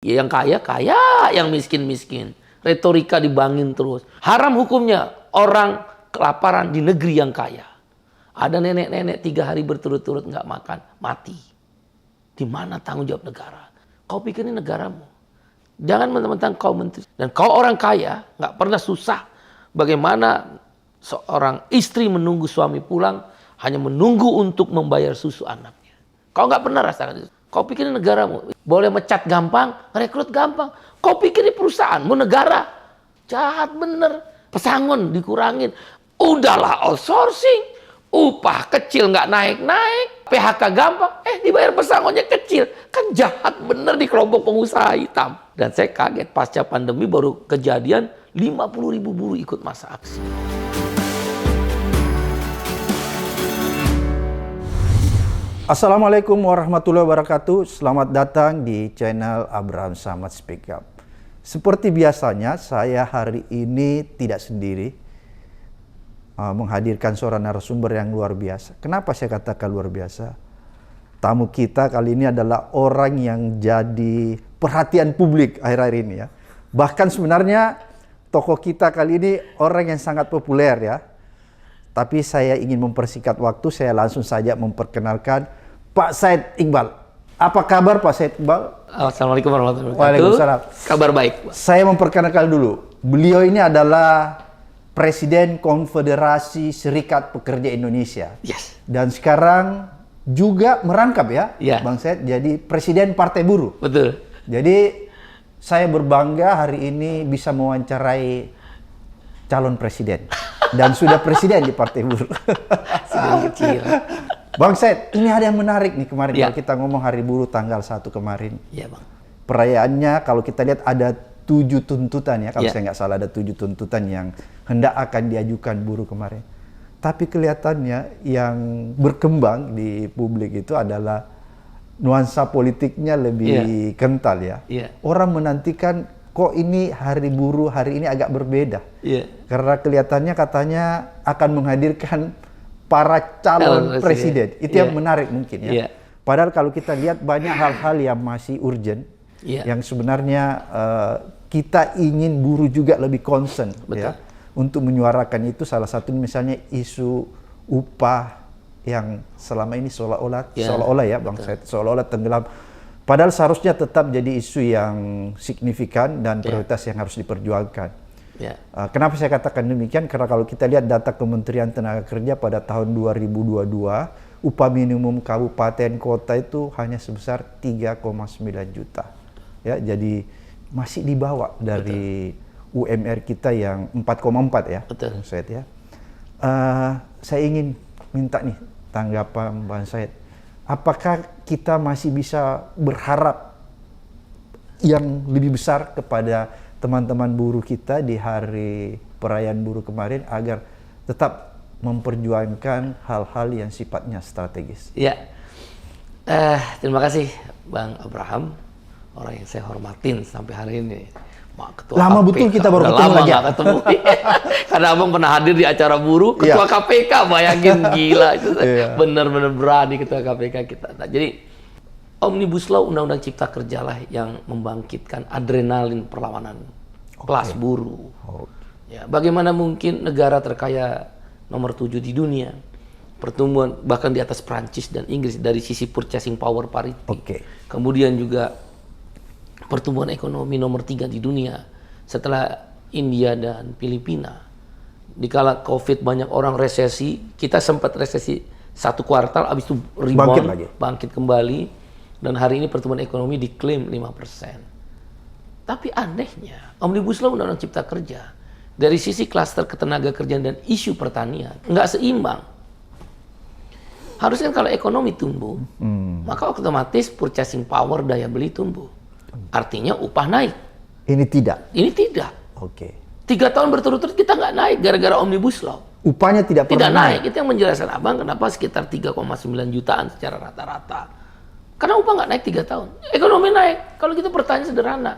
Ya, yang kaya, kaya, yang miskin, miskin. Retorika dibangin terus. Haram hukumnya orang kelaparan di negeri yang kaya. Ada nenek-nenek 3 hari berturut-turut nggak makan, mati. Di mana tanggung jawab negara? Kau pikir ini negaramu? Jangan mentang-mentang kau menteri. Dan kau orang kaya, nggak pernah susah. Bagaimana seorang istri menunggu suami pulang, hanya menunggu untuk membayar susu anaknya. Kau nggak pernah rasakan itu. Kau pikir ini negaramu? Boleh mecat gampang, rekrut gampang. Kau pikir ini perusahaanmu, negara? Jahat bener. Pesangon dikurangin. Udahlah outsourcing. Upah kecil nggak naik-naik. PHK gampang. Dibayar pesangonnya kecil. Kan jahat bener di kelompok pengusaha hitam. Dan saya kaget pasca pandemi baru kejadian 50.000 buruh ikut masa aksi. Assalamualaikum warahmatullahi wabarakatuh. Selamat datang di channel Abraham Samad Speak Up. Seperti biasanya, saya hari ini tidak sendiri menghadirkan seorang narasumber yang luar biasa. Kenapa saya katakan luar biasa? Tamu kita kali ini adalah orang yang jadi perhatian publik akhir-akhir ini ya. Bahkan sebenarnya tokoh kita kali ini orang yang sangat populer ya. Tapi saya ingin mempersingkat waktu, saya langsung saja memperkenalkan Pak Said Iqbal. Apa kabar Pak Said Iqbal? Assalamualaikum warahmatullahi wabarakatuh. Waalaikumsalam. Kabar baik. Saya memperkenalkan dulu. Beliau ini adalah Presiden Konfederasi Serikat Pekerja Indonesia. Yes. Dan sekarang juga merangkap ya, Bang Said, jadi Presiden Partai Buruh. Betul. Jadi saya berbangga hari ini bisa mewawancarai calon presiden. Dan sudah presiden di Partai Buruh. Sudah kecil. Bang Said, ini ada yang menarik nih kemarin Ya. kalau kita ngomong Hari Buruh tanggal 1 kemarin. Iya Bang. Perayaannya kalau kita lihat ada 7 tuntutan ya, kalau Ya. saya nggak salah ada 7 tuntutan yang hendak akan diajukan buruh kemarin. Tapi kelihatannya yang berkembang di publik itu adalah nuansa politiknya lebih kental ya. Ya. Orang menantikan kok ini Hari Buruh hari ini agak berbeda. Iya. Karena kelihatannya katanya akan menghadirkan para calon presiden. Itu yang menarik mungkin ya. Iya. Padahal kalau kita lihat banyak hal-hal yang masih urgent. Iya. Yang sebenarnya kita ingin buruh juga lebih concern ya, untuk menyuarakan itu. Salah satu misalnya isu upah yang selama ini seolah-olah ya Bang Said, seolah-olah tenggelam. Padahal seharusnya tetap jadi isu yang signifikan dan prioritas yang harus diperjuangkan. Kenapa saya katakan demikian? Karena kalau kita lihat data Kementerian Tenaga Kerja pada tahun 2022, upah minimum kabupaten kota itu hanya sebesar 3,9 juta. Ya, jadi masih di bawah dari UMR kita yang 4,4 ya. Betul. Said ya. Saya ingin minta nih tanggapan Bang Said. Apakah kita masih bisa berharap yang lebih besar kepada teman-teman buruh kita di hari perayaan buruh kemarin agar tetap memperjuangkan hal-hal yang sifatnya strategis? Ya. Terima kasih Bang Abraham, orang yang saya hormatin sampai hari ini. Ketua lama KPK. betul kita baru Udah ketemu lama lagi. nggak ketemu. Karena Abang pernah hadir di acara buruh, Ketua KPK, bayangin gila itu. Bener-bener berani Ketua KPK kita. Nah, jadi Omnibus Law Undang-Undang Cipta Kerja lah yang membangkitkan adrenalin perlawanan kelas buruh. Ya, bagaimana mungkin negara terkaya nomor 7 di dunia, pertumbuhan bahkan di atas Prancis dan Inggris dari sisi purchasing power parity. Kemudian juga pertumbuhan ekonomi nomor 3 di dunia setelah India dan Filipina. Dikala COVID banyak orang resesi, kita sempat resesi 1 kuartal, habis itu rebound, bangkit kembali. Dan hari ini pertumbuhan ekonomi diklaim 5%. Tapi anehnya, Omnibus Law Undang-Undang Cipta Kerja dari sisi klaster ketenaga kerjaan dan isu pertanian nggak seimbang. Harusnya kalau ekonomi tumbuh, maka otomatis purchasing power daya beli tumbuh. Artinya upah naik. Ini tidak. Ini tidak. 3 tahun berturut-turut kita nggak naik gara-gara Omnibus Law. Upahnya tidak pernah naik. Itu yang menjelaskan Abang kenapa sekitar 3,9 jutaan secara rata-rata. Karena upah nggak naik 3 tahun. Ekonomi naik. Kalau gitu pertanyaan sederhana.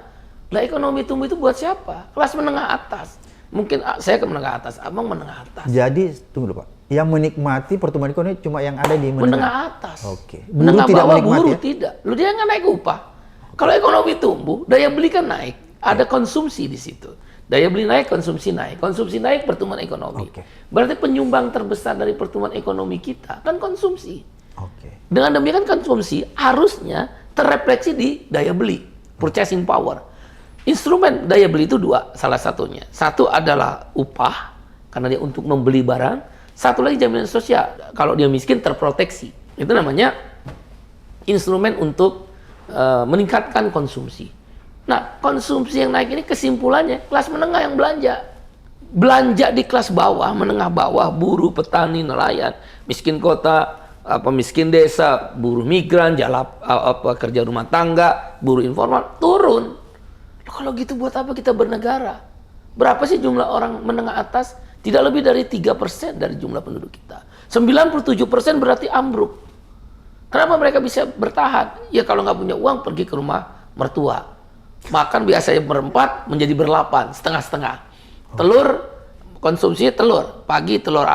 Lah ekonomi tumbuh itu buat siapa? Kelas menengah atas. Mungkin saya ke menengah atas, Abang menengah atas. Jadi, tunggu dulu Pak. Yang menikmati pertumbuhan ekonomi cuma yang ada di menengah atas. Buruh menengah tidak bawah menikmati buruh ya? tidak. Lu dia nggak naik upah. Kalau ekonomi tumbuh, daya beli kan naik. Ada konsumsi di situ. Daya beli naik, konsumsi naik. Konsumsi naik, pertumbuhan ekonomi. Berarti penyumbang terbesar dari pertumbuhan ekonomi kita kan konsumsi. Dengan demikian konsumsi harusnya terrefleksi di daya beli, purchasing power. Instrumen daya beli itu dua, salah satunya. Satu adalah upah, karena dia untuk membeli barang. Satu lagi jaminan sosial. Kalau dia miskin terproteksi. Itu namanya instrumen untuk meningkatkan konsumsi. Nah, konsumsi yang naik ini kesimpulannya kelas menengah yang belanja. Belanja di kelas bawah, menengah bawah, buruh, petani, nelayan, miskin kota, miskin desa, buruh migran, kerja rumah tangga, buruh informal turun. Kalau gitu buat apa kita bernegara? Berapa sih jumlah orang menengah atas? Tidak lebih dari 3% dari jumlah penduduk kita. 97% berarti ambruk. Kenapa mereka bisa bertahan? Ya kalau nggak punya uang pergi ke rumah mertua. Makan biasanya berempat menjadi berlapan, setengah-setengah. Telur, konsumsi telur. Pagi telur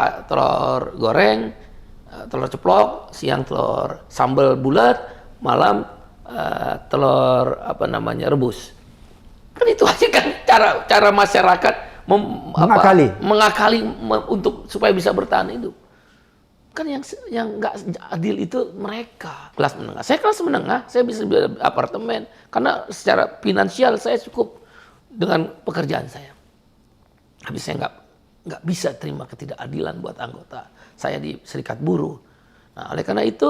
goreng, telur ceplok, siang telur sambal bulat, malam telur rebus. Kan itu aja kan cara masyarakat mengakali untuk supaya bisa bertahan hidup. Kan yang nggak adil itu mereka kelas menengah. Saya kelas menengah, saya bisa beli apartemen karena secara finansial saya cukup dengan pekerjaan saya. Tapi saya nggak bisa terima ketidakadilan buat anggota saya di serikat buruh. Nah, oleh karena itu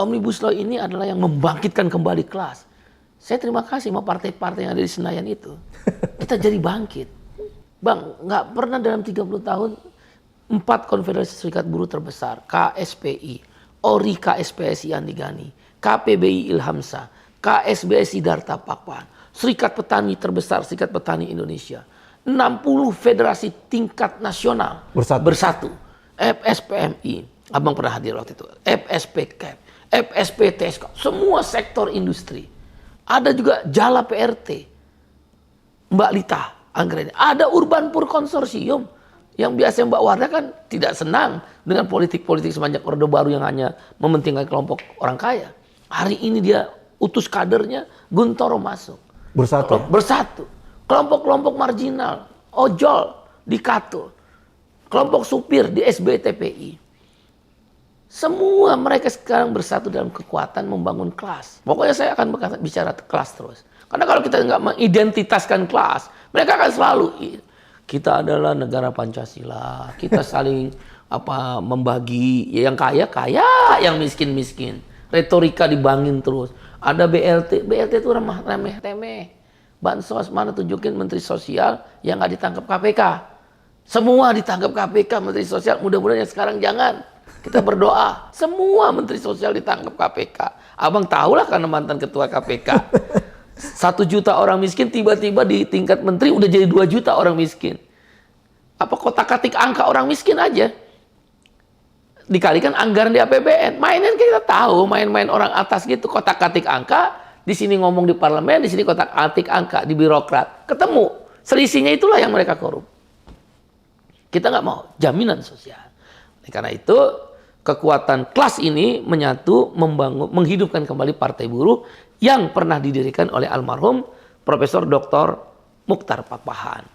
Omnibus Law ini adalah yang membangkitkan kembali kelas. Saya terima kasih sama partai-partai yang ada di Senayan itu. Kita jadi bangkit. Bang, nggak pernah dalam 30 tahun 4 konfederasi serikat buruh terbesar, KSPI, ORI KSPSI Andi Gani, KPBI Ilhamsa, KSBSI Darta Pakpan, Serikat Petani terbesar, Serikat Petani Indonesia, 60 federasi tingkat nasional bersatu. FSPMI, abang pernah hadir waktu itu, FSPKEP, FSPTSK, semua sektor industri. Ada juga Jala PRT, Mbak Lita Anggreni, ada Urbanpur Konsorsium. Yang biasa Mbak Wardah kan tidak senang dengan politik-politik semenjak Orde Baru yang hanya mementingkan kelompok orang kaya. Hari ini dia utus kadernya, Guntoro masuk. Bersatu. Kelompok-kelompok marginal, ojol di Katul. Kelompok supir di SBTPI. Semua mereka sekarang bersatu dalam kekuatan membangun kelas. Pokoknya saya akan bicara kelas terus. Karena kalau kita nggak mengidentitaskan kelas, mereka akan selalu kita adalah negara Pancasila, kita saling membagi, yang kaya, yang miskin. Retorika dibangin terus. Ada BLT itu remeh-temeh. Bansos mana tunjukin Menteri Sosial yang nggak ditangkap KPK. Semua ditangkap KPK, Menteri Sosial. Mudah-mudahan yang sekarang jangan. Kita berdoa, semua Menteri Sosial ditangkap KPK. Abang tahulah karena mantan Ketua KPK. 1 juta orang miskin tiba-tiba di tingkat menteri udah jadi 2 juta orang miskin. Apa kotak-katik angka orang miskin aja dikalikan anggaran di APBN. Mainan kita tahu, main-main orang atas gitu, kotak-katik angka, di sini ngomong di parlemen, di sini kotak-katik angka di birokrat. Ketemu, selisihnya itulah yang mereka korup. Kita nggak mau jaminan sosial. Karena itu kekuatan kelas ini menyatu, menghidupkan kembali Partai Buruh yang pernah didirikan oleh almarhum Profesor Dr. Muchtar Pakpahan.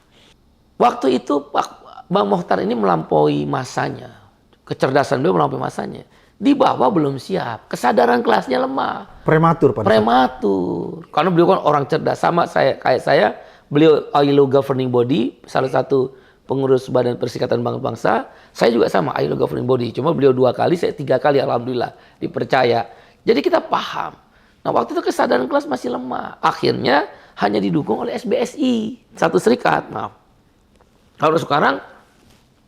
Waktu itu Bang Mokhtar ini melampaui masanya. Kecerdasan beliau melampaui masanya. Di bawah belum siap. Kesadaran kelasnya lemah. Prematur. Karena beliau kan orang cerdas. Sama kayak saya, beliau ILO Governing Body, salah satu pengurus Badan Perserikatan Bangsa. Saya juga sama ILO Governing Body. Cuma beliau 2 kali, saya 3 kali alhamdulillah dipercaya. Jadi kita paham. Nah, waktu itu kesadaran kelas masih lemah. Akhirnya hanya didukung oleh SBSI, satu serikat. Maaf. Kalau sekarang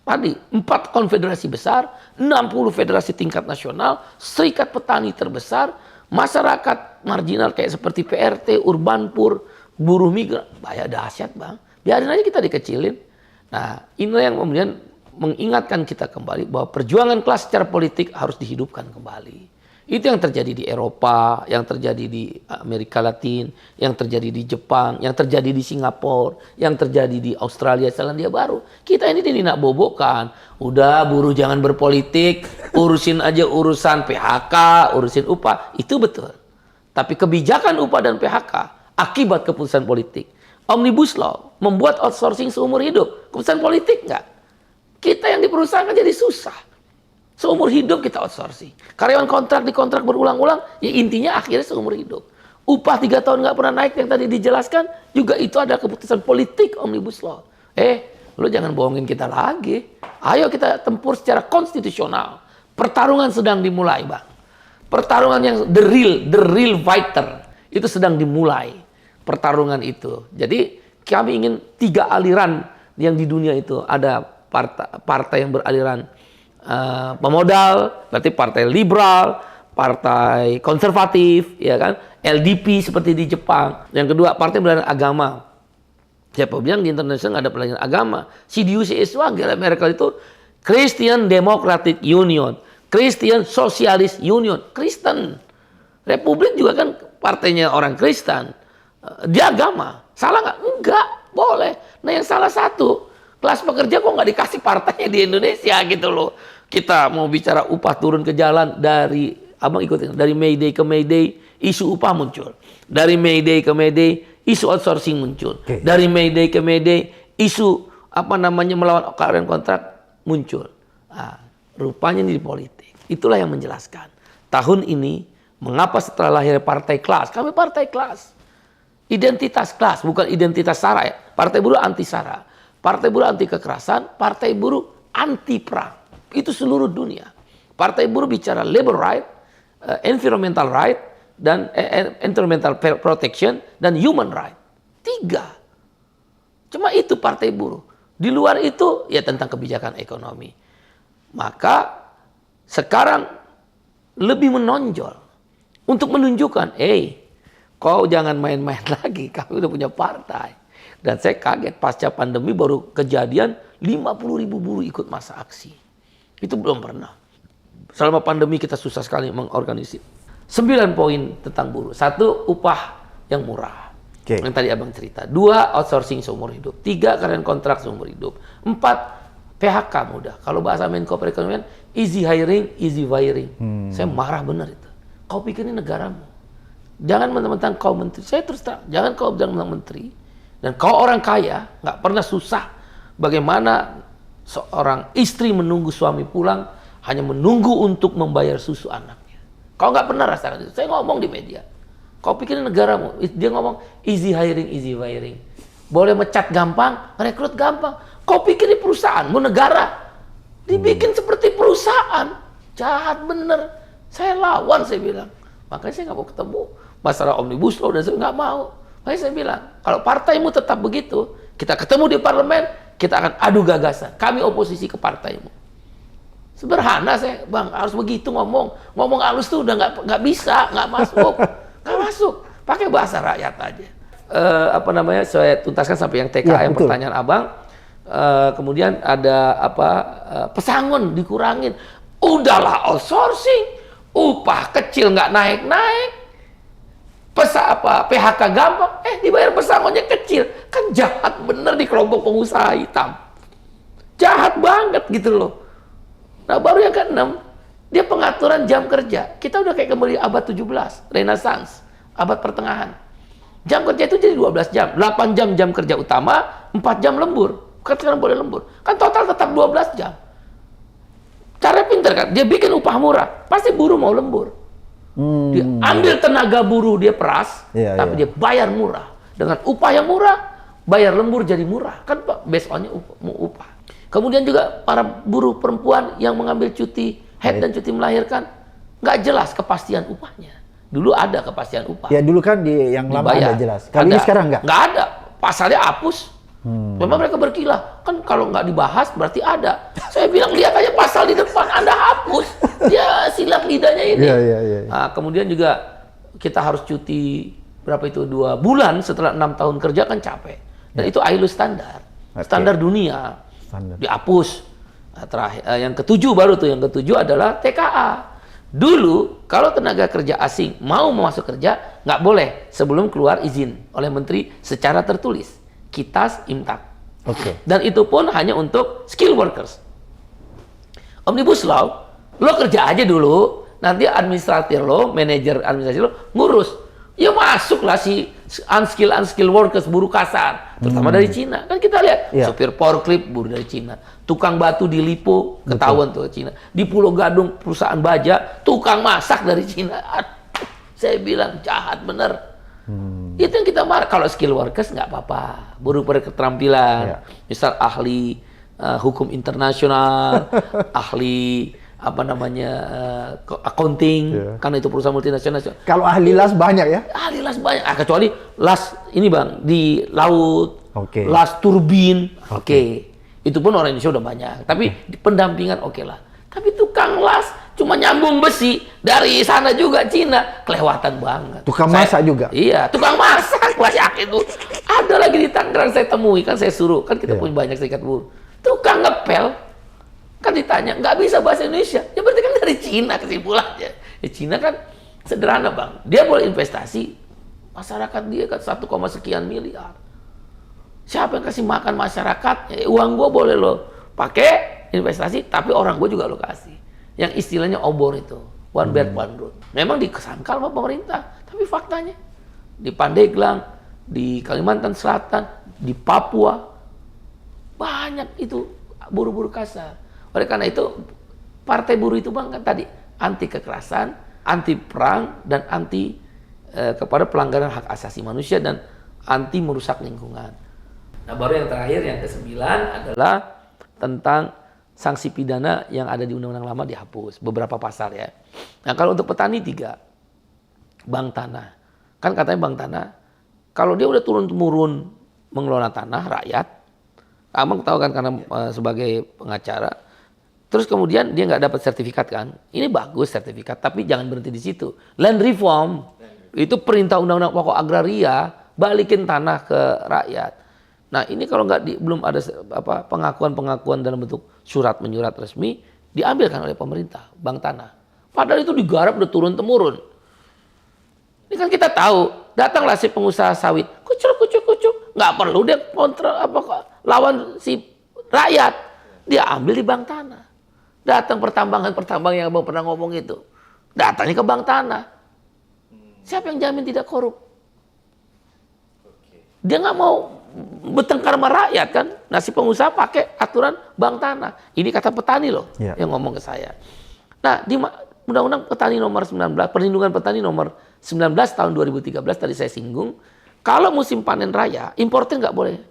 tadi 4 konfederasi besar, 60 federasi tingkat nasional, serikat petani terbesar, masyarakat marginal kayak seperti PRT, Urbanpur, buruh migran. Bahaya dahsyat, Bang. Biarin aja kita dikecilin. Nah, inilah yang kemudian mengingatkan kita kembali bahwa perjuangan kelas secara politik harus dihidupkan kembali. Itu yang terjadi di Eropa, yang terjadi di Amerika Latin, yang terjadi di Jepang, yang terjadi di Singapura, yang terjadi di Australia, Selandia Baru. Kita ini tidak bobokan. Udah buruh jangan berpolitik, urusin aja urusan PHK, urusin upah. Itu betul. Tapi kebijakan upah dan PHK akibat keputusan politik. Omnibus Law membuat outsourcing seumur hidup. Keputusan politik nggak? Kita yang di perusahaan kan jadi susah. Seumur hidup kita outsourcing. Karyawan kontrak dikontrak berulang-ulang, ya intinya akhirnya seumur hidup. Upah 3 tahun nggak pernah naik yang tadi dijelaskan, juga itu adalah keputusan politik Omnibus Law. Lu jangan bohongin kita lagi. Ayo kita tempur secara konstitusional. Pertarungan sedang dimulai, Bang. Pertarungan yang the real fighter itu sedang dimulai. Pertarungan itu. Jadi kami ingin 3 aliran yang di dunia itu. Ada partai yang beraliran pemodal, berarti partai liberal, partai konservatif, ya kan? LDP seperti di Jepang. Yang kedua, partai beraliran agama. Siapa bilang di internasional ada pelayanan agama? CDU-CSU di Amerika itu Christian Democratic Union, Christian Socialist Union, Kristen. Republik juga kan partainya orang Kristen. Dia agama. Salah nggak? Enggak, boleh. Nah yang salah satu, kelas pekerja kok nggak dikasih partainya di Indonesia gitu loh. Kita mau bicara upah turun ke jalan dari, abang ikutin, dari Mayday ke Mayday, isu upah muncul. Dari Mayday ke Mayday, isu outsourcing muncul. Okay. Dari Mayday ke Mayday, isu melawan karyawan kontrak muncul. Nah, rupanya ini di politik. Itulah yang menjelaskan. Tahun ini, mengapa setelah lahir partai kelas? Kami partai kelas. Identitas kelas, bukan identitas SARA ya. Partai buruh anti SARA. Partai buruh anti kekerasan, partai buruh anti perang. Itu seluruh dunia. Partai buruh bicara labor right, environmental right, dan environmental protection, dan human right. 3. Cuma itu partai buruh. Di luar itu, ya tentang kebijakan ekonomi. Maka, sekarang lebih menonjol. Untuk menunjukkan, kau jangan main-main lagi, kami udah punya partai. Dan saya kaget, pasca pandemi baru kejadian 50.000 buruh ikut masa aksi. Itu belum pernah. Selama pandemi kita susah sekali mengorganisir. 9 poin tentang buruh. 1, upah yang murah. Okay. Yang tadi abang cerita. 2, outsourcing seumur hidup. 3, karyawan kontrak seumur hidup. 4, PHK mudah. Kalau bahasa Menko Perekonomian, easy hiring, easy firing. Saya marah benar itu. Kau pikir ini negaramu. Jangan mentang-mentang kau menteri. Saya terus terang, jangan kau bilang menteri. Dan kau orang kaya, nggak pernah susah. Bagaimana seorang istri menunggu suami pulang, hanya menunggu untuk membayar susu anaknya. Kau nggak pernah rasakan itu. Saya ngomong di media. Kau pikir ini negaramu. Dia ngomong easy hiring, easy firing. Boleh mecat gampang, rekrut gampang. Kau pikir ini perusahaanmu, negara. Dibikin seperti perusahaan. Jahat bener. Saya lawan, saya bilang. Makanya saya nggak mau ketemu. Masalah Omnibus Law dan saya nggak mau. Makanya saya bilang, kalau partaimu tetap begitu, kita ketemu di parlemen, kita akan adu gagasan. Kami oposisi ke partaimu. Sederhana saya, Bang, harus begitu ngomong. Ngomong halus tuh udah nggak bisa, nggak masuk. Nggak masuk. Pakai bahasa rakyat aja. Saya tuntaskan sampai yang TKM, pertanyaan abang. Kemudian ada pesangon dikurangin. Udahlah outsourcing, upah kecil nggak naik-naik. PHK gampang, dibayar pesangonnya kecil. Kan jahat bener di kelompok pengusaha hitam. Jahat banget gitu loh. Nah baru yang ke-6, dia pengaturan jam kerja. Kita udah kayak kembali abad 17, Renaissance, abad pertengahan. Jam kerja itu jadi 12 jam, 8 jam jam kerja utama, 4 jam lembur. Kan sekarang boleh lembur. Kan total tetap 12 jam. Cara pintar kan, dia bikin upah murah, pasti buruh mau lembur. Dia ambil tenaga buruh, dia peras, tapi dia bayar murah. Dengan upah yang murah, bayar lembur jadi murah. Kan based on-nya upah. Kemudian juga para buruh perempuan yang mengambil cuti haid dan cuti melahirkan, nggak jelas kepastian upahnya. Dulu ada kepastian upah. Ya dulu kan yang lama ada jelas. Kali ini sekarang nggak? Nggak ada. Pasalnya hapus. Memang mereka berkilah. Kan kalau nggak dibahas berarti ada. Saya bilang lihat aja pasal di depan, Anda hapus. Dia silat lidahnya ini. Nah, kemudian juga kita harus cuti berapa itu 2 bulan setelah 6 tahun kerja kan capek. Dan itu ILO standar. Standar dunia. Dihapus. Nah, terakhir yang ke-7 baru tuh, yang ke-7 adalah TKA. Dulu kalau tenaga kerja asing mau masuk kerja nggak boleh sebelum keluar izin oleh menteri secara tertulis. Kitas Imtak. Dan itu pun hanya untuk skill workers. Omnibus Law, lo kerja aja dulu, nanti administrator lo, manajer administrasi lo ngurus. Ya masuklah si unskilled workers, buruh kasar, terutama dari Cina. Kan kita lihat, sopir forklift buruh dari Cina, tukang batu di Lipo ketahuan tuh Cina, di Pulau Gadung perusahaan baja, tukang masak dari Cina. Aduh, saya bilang jahat bener. Itu yang kita marah. Kalau skill workers nggak apa-apa, buruh berketerampilan, misal ahli hukum internasional, ahli accounting, karena itu perusahaan multinasional. Kalau ahli las banyak ya? Ahli las banyak, kecuali las ini Bang, di laut, las turbin, itu pun orang Indonesia udah banyak. Tapi di pendampingan lah. Tapi tukang las cuma nyambung besi dari sana juga Cina, kelewatan banget. Tukang masak juga? Iya, tukang masak, banyak itu. Ada lagi di Tangerang saya temui, kan saya suruh, kan kita punya banyak serikat buruh. Tukang ngepel, kan ditanya, nggak bisa bahasa Indonesia. Ya berarti kan dari Cina kesimpulannya. Ya Cina kan sederhana Bang. Dia boleh investasi, masyarakat dia kan 1, sekian miliar. Siapa yang kasih makan masyarakat? Ya, uang gua boleh lo pakai investasi, tapi orang gua juga lo kasih. Yang istilahnya obor itu, one belt one road. Memang dikesangkal sama pemerintah, tapi faktanya di Pandeglang, di Kalimantan Selatan, di Papua, banyak itu buruh-buruh kasar. Oleh karena itu, partai buruh itu Bang kan tadi anti kekerasan, anti perang, dan anti kepada pelanggaran hak asasi manusia dan anti merusak lingkungan. Nah baru yang terakhir, yang ke-9 adalah tentang sanksi pidana yang ada di undang-undang lama dihapus, beberapa pasal ya. Nah kalau untuk petani 3, bank tanah. Kan katanya bank tanah, kalau dia udah turun-temurun mengelola tanah rakyat, Abang tahu kan karena sebagai pengacara, terus kemudian dia nggak dapat sertifikat kan? Ini bagus sertifikat, tapi jangan berhenti di situ. Land reform itu perintah undang-undang pokok agraria, balikin tanah ke rakyat. Nah ini kalau belum ada pengakuan dalam bentuk surat menyurat resmi, diambilkan oleh pemerintah bank tanah. Padahal itu digarap udah turun temurun. Ini kan kita tahu, datanglah si pengusaha sawit, kucuk, nggak perlu dia lawan si rakyat, dia ambil di bank tanah. Datang pertambangan yang Abang pernah ngomong itu, datangnya ke bank tanah. Siapa yang jamin tidak korup? Dia nggak mau bertengkar sama rakyat kan? Nah si pengusaha pakai aturan bank tanah. Ini kata petani loh yang ngomong ke saya. Nah di Undang-Undang Petani nomor 19, Perlindungan Petani nomor 19 tahun 2013 tadi saya singgung, kalau musim panen raya, importer nggak boleh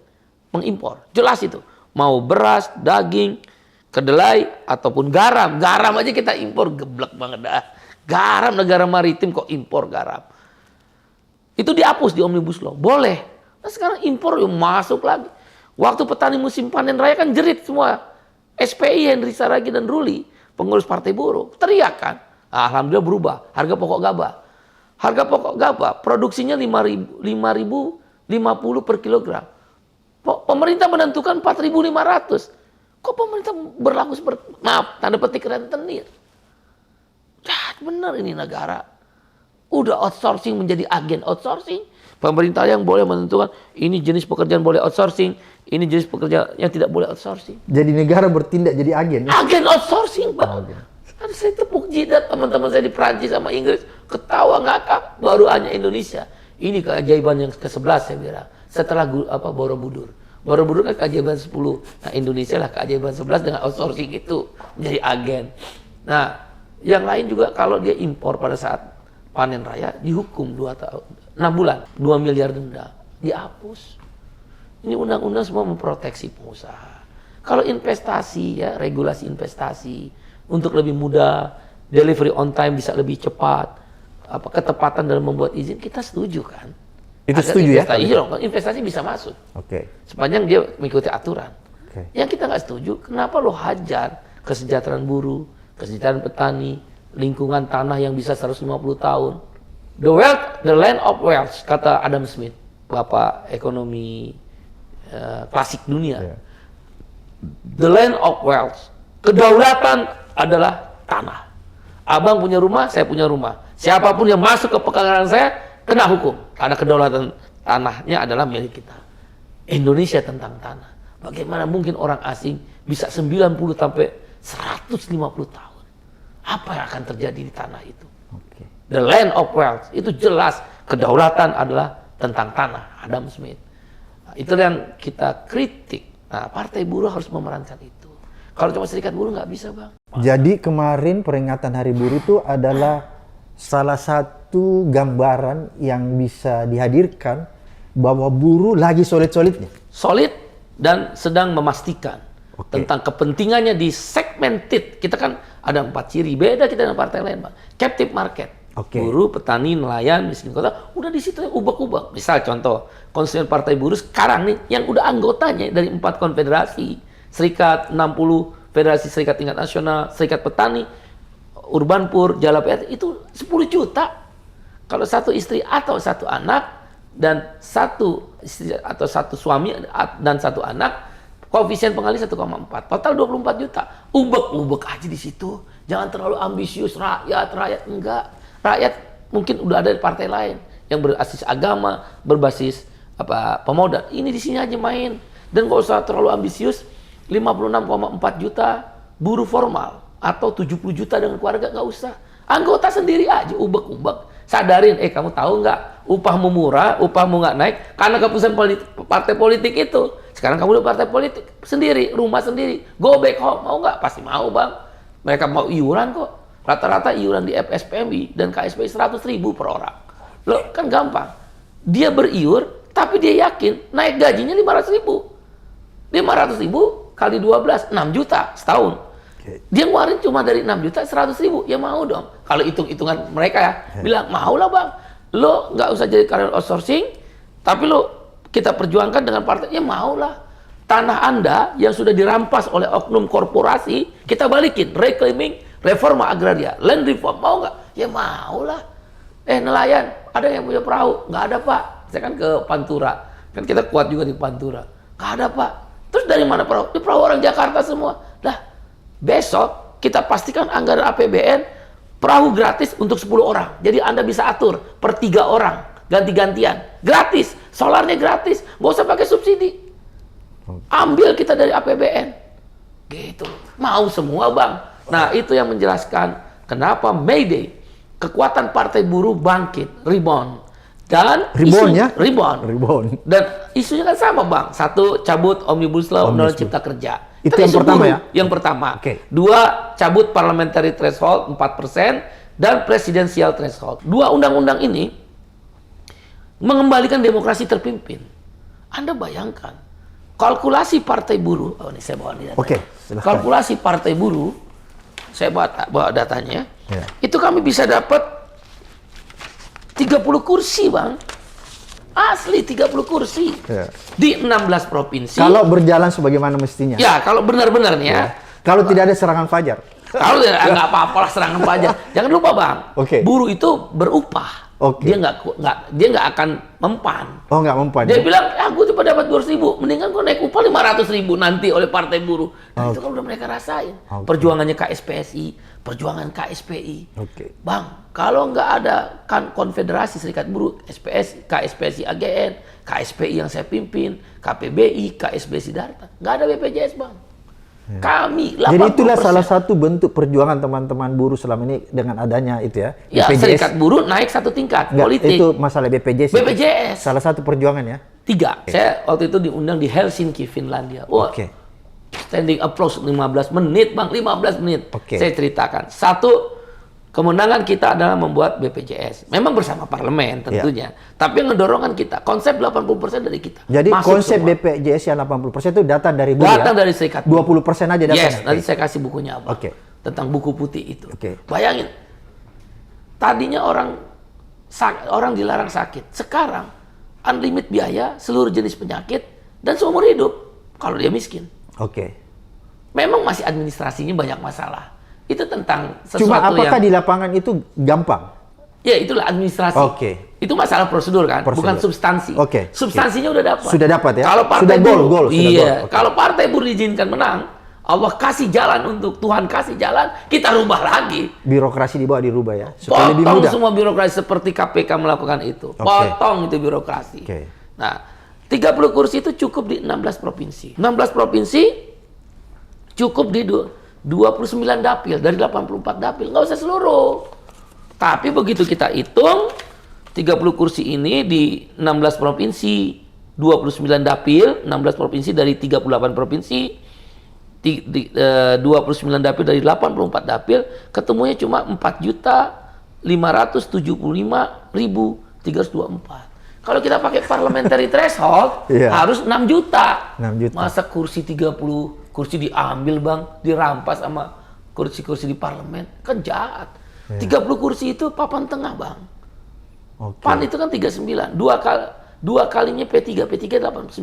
mengimpor. Jelas itu. Mau beras, daging, kedelai, ataupun garam. Garam aja kita impor, geblek banget dah. Garam negara maritim kok impor garam. Itu dihapus di Omnibus Law. Boleh. Nah sekarang impor yuk masuk lagi. Waktu petani musim panen raya kan jerit semua. SPI, Henry Saragi dan Ruli, pengurus partai buruh, teriak kan. Nah, alhamdulillah berubah. Harga pokok gabah. Produksinya 5.050 per kilogram. Pemerintah menentukan 4.500. Kok pemerintah berlaku seperti, maaf, tanda petik rentenir. Jahat bener ini negara. Udah outsourcing menjadi agen outsourcing. Pemerintah yang boleh menentukan ini jenis pekerjaan boleh outsourcing, ini jenis pekerjaan yang tidak boleh outsourcing. Jadi negara bertindak jadi agen. Agen outsourcing, Bang. Kan saya tepuk jidat teman-teman saya di Prancis sama Inggris, ketawa ngakak, baru hanya Indonesia. Ini keajaiban yang ke-11 saya bilang. Setelah Borobudur. Borobudur kan keajaiban 10. Nah, Indonesia lah keajaiban 11 dengan outsourcing itu menjadi agen. Nah, yang lain juga kalau dia impor pada saat panen raya dihukum 2 tahun, 6 bulan, 2 miliar denda, dihapus. Ini undang-undang semua memproteksi pengusaha. Kalau investasi ya, regulasi investasi untuk lebih mudah, delivery on time bisa lebih cepat, ketepatan dalam membuat izin, kita setuju kan? Itu setuju ya? Iya, investasi bisa masuk. Sepanjang dia mengikuti aturan. Yang kita nggak setuju, kenapa lo hajar kesejahteraan buruh, kesejahteraan petani, lingkungan tanah yang bisa 150 tahun. The land of wealth, kata Adam Smith, bapak ekonomi klasik dunia. The land of wealth, kedaulatan adalah tanah. Abang punya rumah, saya punya rumah. Siapapun yang masuk ke pekarangan saya, kena hukum. Karena kedaulatan tanahnya adalah milik kita. Indonesia tentang tanah. Bagaimana mungkin orang asing bisa 90 sampai 150 tahun? Apa yang akan terjadi di tanah itu? The land of wealth, itu jelas. kedaulatan adalah tentang tanah, Adam Smith. Nah, itu yang kita kritik. Nah, Partai Buruh harus memerankan itu. Kalau cuma serikat buruh nggak bisa, Bang. Jadi kemarin peringatan Hari Buruh itu adalah salah satu gambaran yang bisa dihadirkan bahwa buruh lagi solid-solidnya. Solid dan sedang memastikan tentang kepentingannya di segmented. Kita kan ada 4 ciri, beda kita dengan partai lain, Bang. Captive market. Buruh, petani, nelayan, miskin kota, udah di situ ubak-ubak. Misal contoh, konstituen Partai Buruh sekarang nih yang udah anggotanya dari 4 konfederasi, Serikat 60, Federasi Serikat Tingkat Nasional, Serikat Petani, Urbanpur, Jalapet, itu 10 juta. Kalau satu istri atau satu anak, dan satu istri atau satu suami dan satu anak, koefisien pengali 1,4, total 24 juta. Ubek-ubek aja di situ. Jangan terlalu ambisius, rakyat enggak. Rakyat mungkin udah ada di partai lain yang berbasis agama, berbasis pemodal. Ini di sini aja main. Dan gak usah terlalu ambisius. 56,4 juta buruh formal atau 70 juta dengan keluarga, nggak usah. Anggota sendiri aja ubek-ubek. Sadarin, kamu tahu nggak, upahmu murah, upahmu nggak naik karena keputusan partai politik itu. Sekarang kamu udah partai politik sendiri, rumah sendiri, go back home, mau nggak? Pasti mau, Bang. Mereka mau iuran kok. Rata-rata iuran di FSPMI dan KSPI 100.000 per orang. Loh, kan gampang. Dia beriur, tapi dia yakin naik gajinya 500.000. 500.000 kali 12, 6 juta setahun. Dia ngeluarin cuma dari 6 juta 100.000, ya mau dong. Kalau hitung-hitungan mereka ya, bilang mau lah, Bang. Lo nggak usah jadi karyawan outsourcing, tapi lo kita perjuangkan dengan partai, ya mau lah. Tanah Anda yang sudah dirampas oleh oknum korporasi, kita balikin, reclaiming, reforma agraria, land reform, mau nggak? Ya mau lah. Nelayan, ada yang punya perahu? Nggak ada, Pak. Saya kan ke Pantura, kan kita kuat juga di Pantura. Nggak ada, Pak. Terus dari mana perahu? Di perahu orang Jakarta semua. Lah, besok kita pastikan anggaran APBN perahu gratis untuk 10 orang. Jadi Anda bisa atur per 3 orang, ganti-gantian. Gratis, solarnya gratis, nggak usah pakai subsidi. Ambil kita dari APBN. Gitu. Mau semua, Bang. Nah, itu yang menjelaskan kenapa May Day, kekuatan Partai Buruh bangkit, rebound. Dan rebound. Dan isunya kan sama, Bang. Satu, cabut Omnibus Law, Undang-Undang Cipta Kerja. Itu yang pertama ya? Yang pertama. Dua, cabut parliamentary threshold 4% dan presidential threshold. Dua undang-undang ini mengembalikan demokrasi terpimpin. Anda bayangkan, kalkulasi Partai Buruh, ini saya bawa nih datanya. Kalkulasi Partai Buruh, saya bawa datanya, itu kami bisa dapat 30 kursi, Bang. Asli 30 kursi. Di 16 provinsi. Kalau berjalan sebagaimana mestinya. Ya, kalau benar-benar nih ya. Kalau tidak ada serangan fajar. Kalau nggak apa-apalah serangan fajar. Jangan lupa, Bang. Buruh itu berupah. Dia nggak akan mempan. Oh, nggak mempan. Dia bilang, gue cuma dapat 200.000. Mendingan gue naik upah 500.000 nanti oleh Partai Buruh. Nah, itu kan udah mereka rasain. Perjuangannya KSPSI, perjuangan KSPI. Bang, kalau nggak ada kan konfederasi serikat buruh, KSPSI AGN, KSPI yang saya pimpin, KPBI, KSBSI Darta, nggak ada BPJS, Bang. Kami 80%. Jadi itulah salah satu bentuk perjuangan teman-teman buruh selama ini dengan adanya itu ya. Ya, BPJS. Serikat buruh naik satu tingkat. Politik. Itu masalah BPJS. BPJS. Salah satu perjuangan ya. 3. Saya waktu itu diundang di Helsinki, Finlandia. Wah, standing applause 15 menit, Bang. 15 menit. Saya ceritakan. Satu, kemenangan kita adalah membuat BPJS. Memang bersama parlemen tentunya. Tapi yang ngedorongkan kita, konsep 80% dari kita. Jadi masuk konsep semua. BPJS yang 80% itu data dari buruh. Datang dari serikat. 20% aja datang. Yes, nanti saya kasih bukunya, Bang. Tentang buku putih itu. Bayangin. Tadinya orang dilarang sakit. Sekarang unlimited biaya, seluruh jenis penyakit dan seumur hidup kalau dia miskin. Memang masih administrasinya banyak masalah. Itu tentang sesuatu Cuma apakah yang di lapangan itu gampang? Ya, itulah administrasi. Itu masalah prosedur kan, bukan substansi. Substansinya udah dapat. Sudah dapat ya? Kalau partai sudah buruh, goal. Kalau partai buruh diizinkan menang, Allah kasih jalan Tuhan kasih jalan, kita rubah lagi. Birokrasi dirubah ya, supaya lebih mudah. Semua birokrasi seperti KPK melakukan itu. Potong itu birokrasi. Nah, 30 kursi itu cukup di 16 provinsi. 16 provinsi cukup di 29 dapil dari 84 dapil, nggak usah seluruh. Tapi begitu kita hitung, 30 kursi ini di 16 provinsi, 29 dapil, 16 provinsi dari 38 provinsi, 29 dapil dari 84 dapil, ketemunya cuma 4.575.324. Kalau kita pakai parliamentary threshold, harus 6 juta. 6 juta. Masa kursi 30 kursi diambil, Bang, dirampas sama kursi-kursi di parlemen, kan jahat. 30 kursi itu papan tengah, Bang. PAN itu kan 39, dua kalinya P3 19.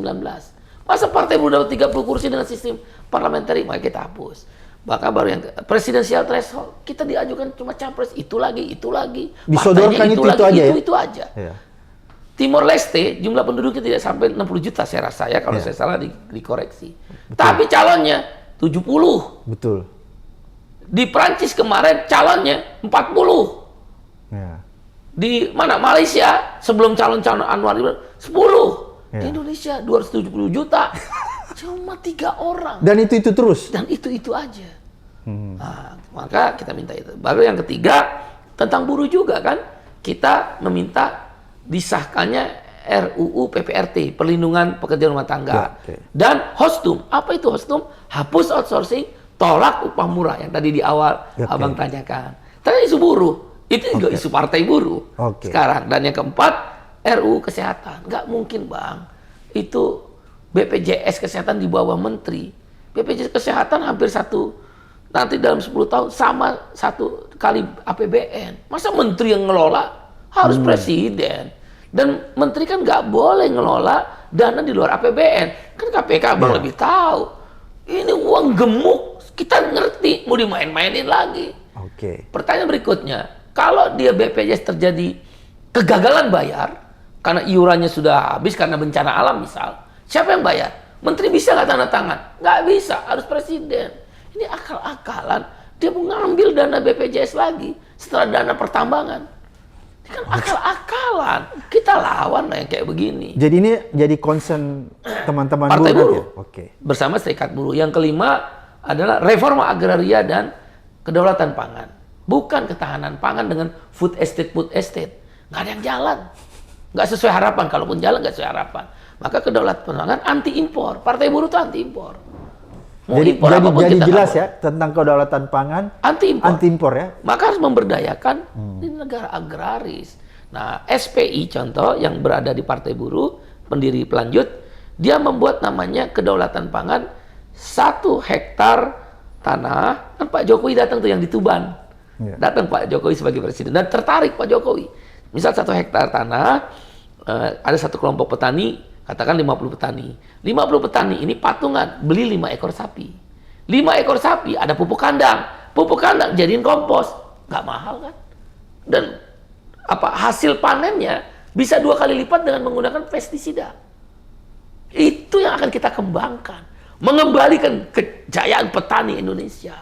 Masa partai buruh dapat 30 kursi dengan sistem parliamentary, maka kita hapus. Bahkan baru yang presidensial threshold, kita diajukan cuma capres, itu lagi. Disodorkan itu aja. Ya. Timor Leste, jumlah penduduknya tidak sampai 60 juta saya rasa ya, kalau saya salah dikoreksi. Betul. Tapi calonnya 70. Betul. Di Prancis kemarin calonnya 40. Ya. Di mana? Malaysia sebelum calon-calon Anwar 10. Ya. Di Indonesia 270 juta. Cuma 3 orang. Dan itu terus. Dan itu aja. Nah, maka kita minta itu. Baru yang ketiga tentang buruh juga kan. Kita meminta disahkannya RUU PPRT, perlindungan pekerja rumah tangga. Ya, dan HOSTUM. Apa itu HOSTUM? Hapus outsourcing, tolak upah murah yang tadi di awal Abang tanyakan. Tadi isu buruh. Itu juga isu partai buruh sekarang. Dan yang keempat, RUU kesehatan. Nggak mungkin, Bang. Itu BPJS kesehatan di bawah menteri. BPJS kesehatan hampir nanti dalam 10 tahun sama 1 kali APBN. Masa menteri yang ngelola? Harus presiden. Dan menteri kan nggak boleh ngelola dana di luar APBN. Kan KPK Bang lebih tahu. Ini uang gemuk. Kita ngerti. Mau dimain-mainin lagi. Pertanyaan berikutnya. Kalau dia BPJS terjadi kegagalan bayar, karena iurannya sudah habis karena bencana alam misal, siapa yang bayar? Menteri bisa nggak tanda tangan? Nggak bisa, harus presiden. Ini akal-akalan. Dia mau ngambil dana BPJS lagi setelah dana pertambangan. Ini kan akal-akalan. Kita lawan lah yang kayak begini. Jadi ini jadi concern teman-teman Partai buruh. Bersama serikat buruh. Yang kelima adalah reforma agraria dan kedaulatan pangan. Bukan ketahanan pangan dengan food estate. Nggak ada yang jalan. Nggak sesuai harapan. Kalaupun jalan nggak sesuai harapan. Maka kedaulatan pangan anti impor. Partai buruh itu anti impor. Mau impor apapun jadi kita jelas ya, tentang kedaulatan pangan anti impor ya. Maka harus memberdayakan di negara agraris. Nah, SPI contoh yang berada di Partai Buruh, pendiri pelanjut, dia membuat namanya kedaulatan pangan 1 hektar tanah. Kan Pak Jokowi datang tuh yang di Tuban. Datang Pak Jokowi sebagai presiden dan tertarik Pak Jokowi. Misal 1 hektar tanah, ada satu kelompok petani, katakan 50 petani. 50 petani ini patungan beli 5 ekor sapi. 5 ekor sapi ada pupuk kandang. Pupuk kandang jadiin kompos. Nggak mahal kan? Dan hasil panennya bisa 2 kali lipat dengan menggunakan pestisida. Itu yang akan kita kembangkan. Mengembalikan kejayaan petani Indonesia.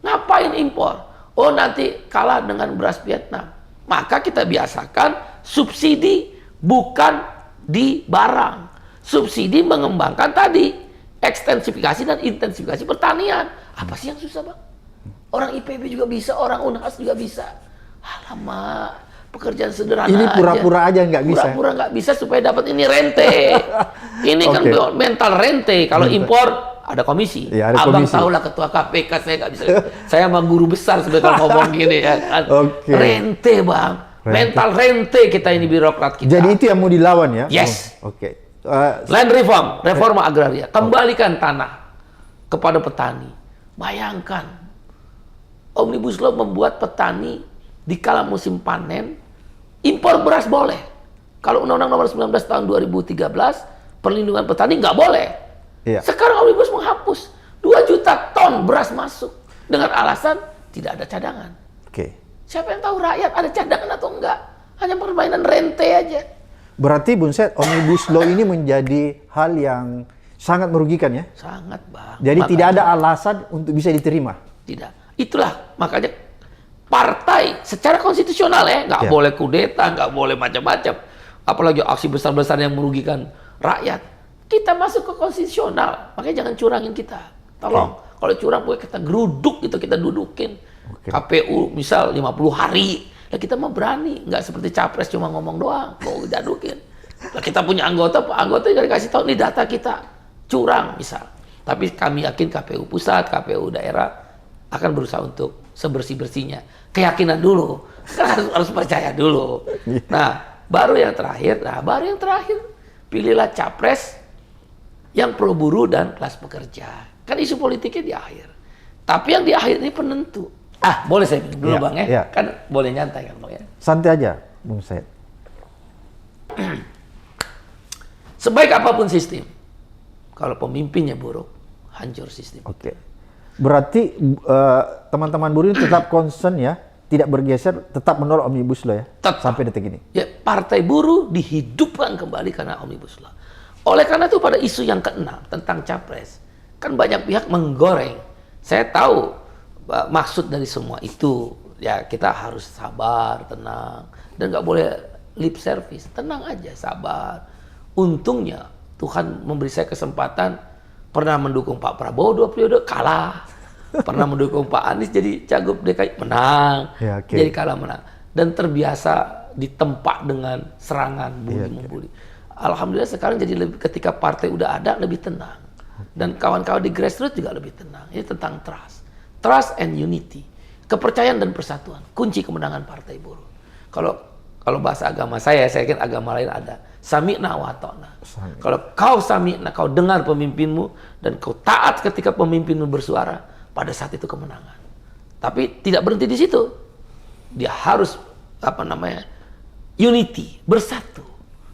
Ngapain impor? Oh, nanti kalah dengan beras Vietnam. Maka kita biasakan subsidi bukan di barang. Subsidi mengembangkan tadi ekstensifikasi dan intensifikasi pertanian. Apa sih yang susah, Bang? Orang IPB juga bisa, orang Unhas juga bisa. Alamak, pekerjaan sederhana ini pura-pura aja nggak bisa. Pura-pura nggak bisa supaya dapat ini rente. Ini kan mental rente. Kalau impor ada komisi. Ya, ada Abang komisi. tahulah ketua KPK, saya nggak bisa. Saya sama guru besar sebetulnya ngomong gini ya kan. Rente, Bang. Mental rente kita ini birokrat kita. Jadi itu yang mau dilawan ya? Yes. Land reform, reforma agraria. Kembalikan tanah kepada petani. Bayangkan, Omnibus Law membuat petani di kala musim panen impor beras boleh. Kalau Undang-Undang Nomor 19 tahun 2013 perlindungan petani nggak boleh. Sekarang Omnibus menghapus 2 juta ton beras masuk dengan alasan tidak ada cadangan. Siapa yang tahu rakyat ada cadangan atau enggak? Hanya permainan rente aja. Berarti Bung Set, Omnibus Law ini menjadi hal yang sangat merugikan ya? Sangat, Bang. Jadi makanya, tidak ada alasan untuk bisa diterima? Tidak. Itulah makanya partai secara konstitusional ya, nggak boleh kudeta, nggak boleh macam-macam. Apalagi aksi besar-besar yang merugikan rakyat. Kita masuk ke konstitusional, makanya jangan curangin kita. Tolong, kalau curang boleh kita geruduk gitu, kita dudukin. KPU misal 50 hari Lah kita mah berani, nggak seperti capres cuma ngomong doang, mau jadukin. Lah kita punya anggota yang dikasih tahu nih data kita curang misal. Tapi kami yakin KPU pusat, KPU daerah akan berusaha untuk sebersih-bersihnya. Keyakinan dulu, kan harus percaya dulu. Nah, baru yang terakhir, pilihlah capres yang pro buruh dan kelas pekerja. Kan isu politiknya di akhir. Tapi yang di akhir ini penentu. Boleh saya minum dulu Bang ya? Ya. Kan boleh nyantai kan Bang ya? Santai aja, Bung Said. Sebaik apapun sistem, kalau pemimpinnya buruk, hancur sistem. Oke. Berarti teman-teman buruh ini tetap concern ya, tidak bergeser, tetap menolak Omnibus Law ya, Tetap. sampai detik ini. Ya, Partai Buruh dihidupkan kembali karena Omnibus Law. Oleh karena itu pada isu yang keenam tentang capres, kan banyak pihak menggoreng. Saya tahu maksud dari semua itu, ya kita harus sabar, tenang, dan nggak boleh lip service. Tenang aja, sabar. Untungnya Tuhan memberi saya kesempatan pernah mendukung Pak Prabowo 2 periode, kalah. Pernah mendukung Pak Anies jadi cagup DKI, menang. Ya, oke. Jadi kalah menang. Dan terbiasa ditempa dengan serangan, bully-membuli. Alhamdulillah sekarang jadi ketika partai udah ada, lebih tenang. Dan kawan-kawan di grassroots juga lebih tenang. Ini tentang trust. Trust and unity. Kepercayaan dan persatuan. Kunci kemenangan Partai Buruh. Kalau bahasa agama saya yakin agama lain ada. Sami'na wa ta'na. Kalau kau sami'na, kau dengar pemimpinmu, dan kau taat ketika pemimpinmu bersuara, pada saat itu kemenangan. Tapi tidak berhenti di situ. Dia harus unity, bersatu.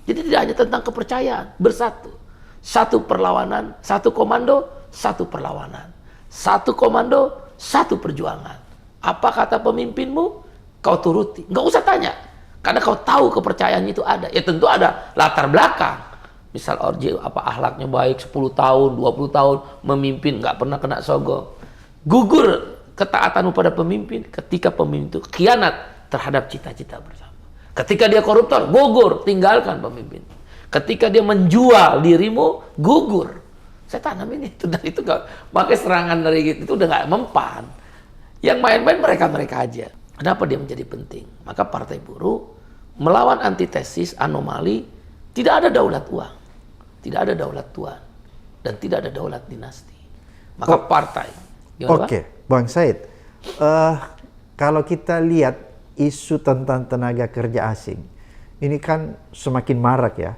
Jadi tidak hanya tentang kepercayaan, bersatu. Satu perlawanan, satu komando, satu perlawanan. Satu komando, satu perjuangan. Apa kata pemimpinmu, kau turuti. Nggak usah tanya. Karena kau tahu kepercayaan itu ada. Ya tentu ada latar belakang. Misal Orji akhlaknya baik 10 tahun, 20 tahun memimpin, nggak pernah kena sogok. Gugur ketaatanmu pada pemimpin ketika pemimpin itu khianat terhadap cita-cita bersama. Ketika dia koruptor, gugur, tinggalkan pemimpin. Ketika dia menjual dirimu, gugur. Saya tanamin itu, dan itu nggak, makanya serangan dari itu udah nggak mempan. Yang main-main mereka aja. Kenapa dia menjadi penting? Maka Partai Buruh melawan antitesis, anomali, tidak ada daulat uang, tidak ada daulat tuan, dan tidak ada daulat dinasti. Maka partai. Oke, Bang Said. Kalau kita lihat isu tentang tenaga kerja asing, ini kan semakin marak ya.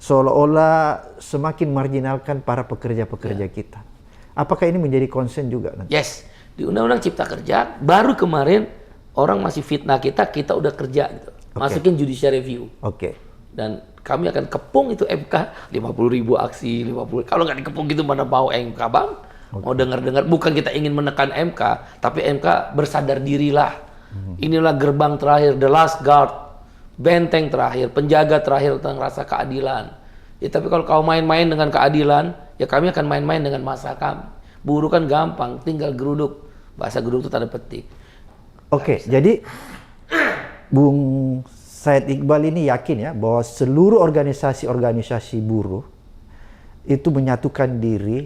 Seolah-olah semakin marginalkan para pekerja-pekerja kita. Apakah ini menjadi concern juga nanti? Yes, di Undang-Undang Cipta Kerja, baru kemarin orang masih fitnah kita udah kerja gitu. Masukin judicial review. Oke. Dan kami akan kepung itu MK, 50.000 aksi, 50. Kalau nggak dikepung gitu mana mau MK Bang? Mau dengar-dengar, bukan kita ingin menekan MK, tapi MK bersadar dirilah. Inilah gerbang terakhir, the last guard, benteng terakhir, penjaga terakhir tentang rasa keadilan. Ya tapi kalau kau main-main dengan keadilan, ya kami akan main-main dengan masa kami. Buruh kan gampang, tinggal geruduk. Bahasa geruduk itu tanda petik. Oke, jadi Bung Said Iqbal ini yakin ya bahwa seluruh organisasi-organisasi buruh itu menyatukan diri,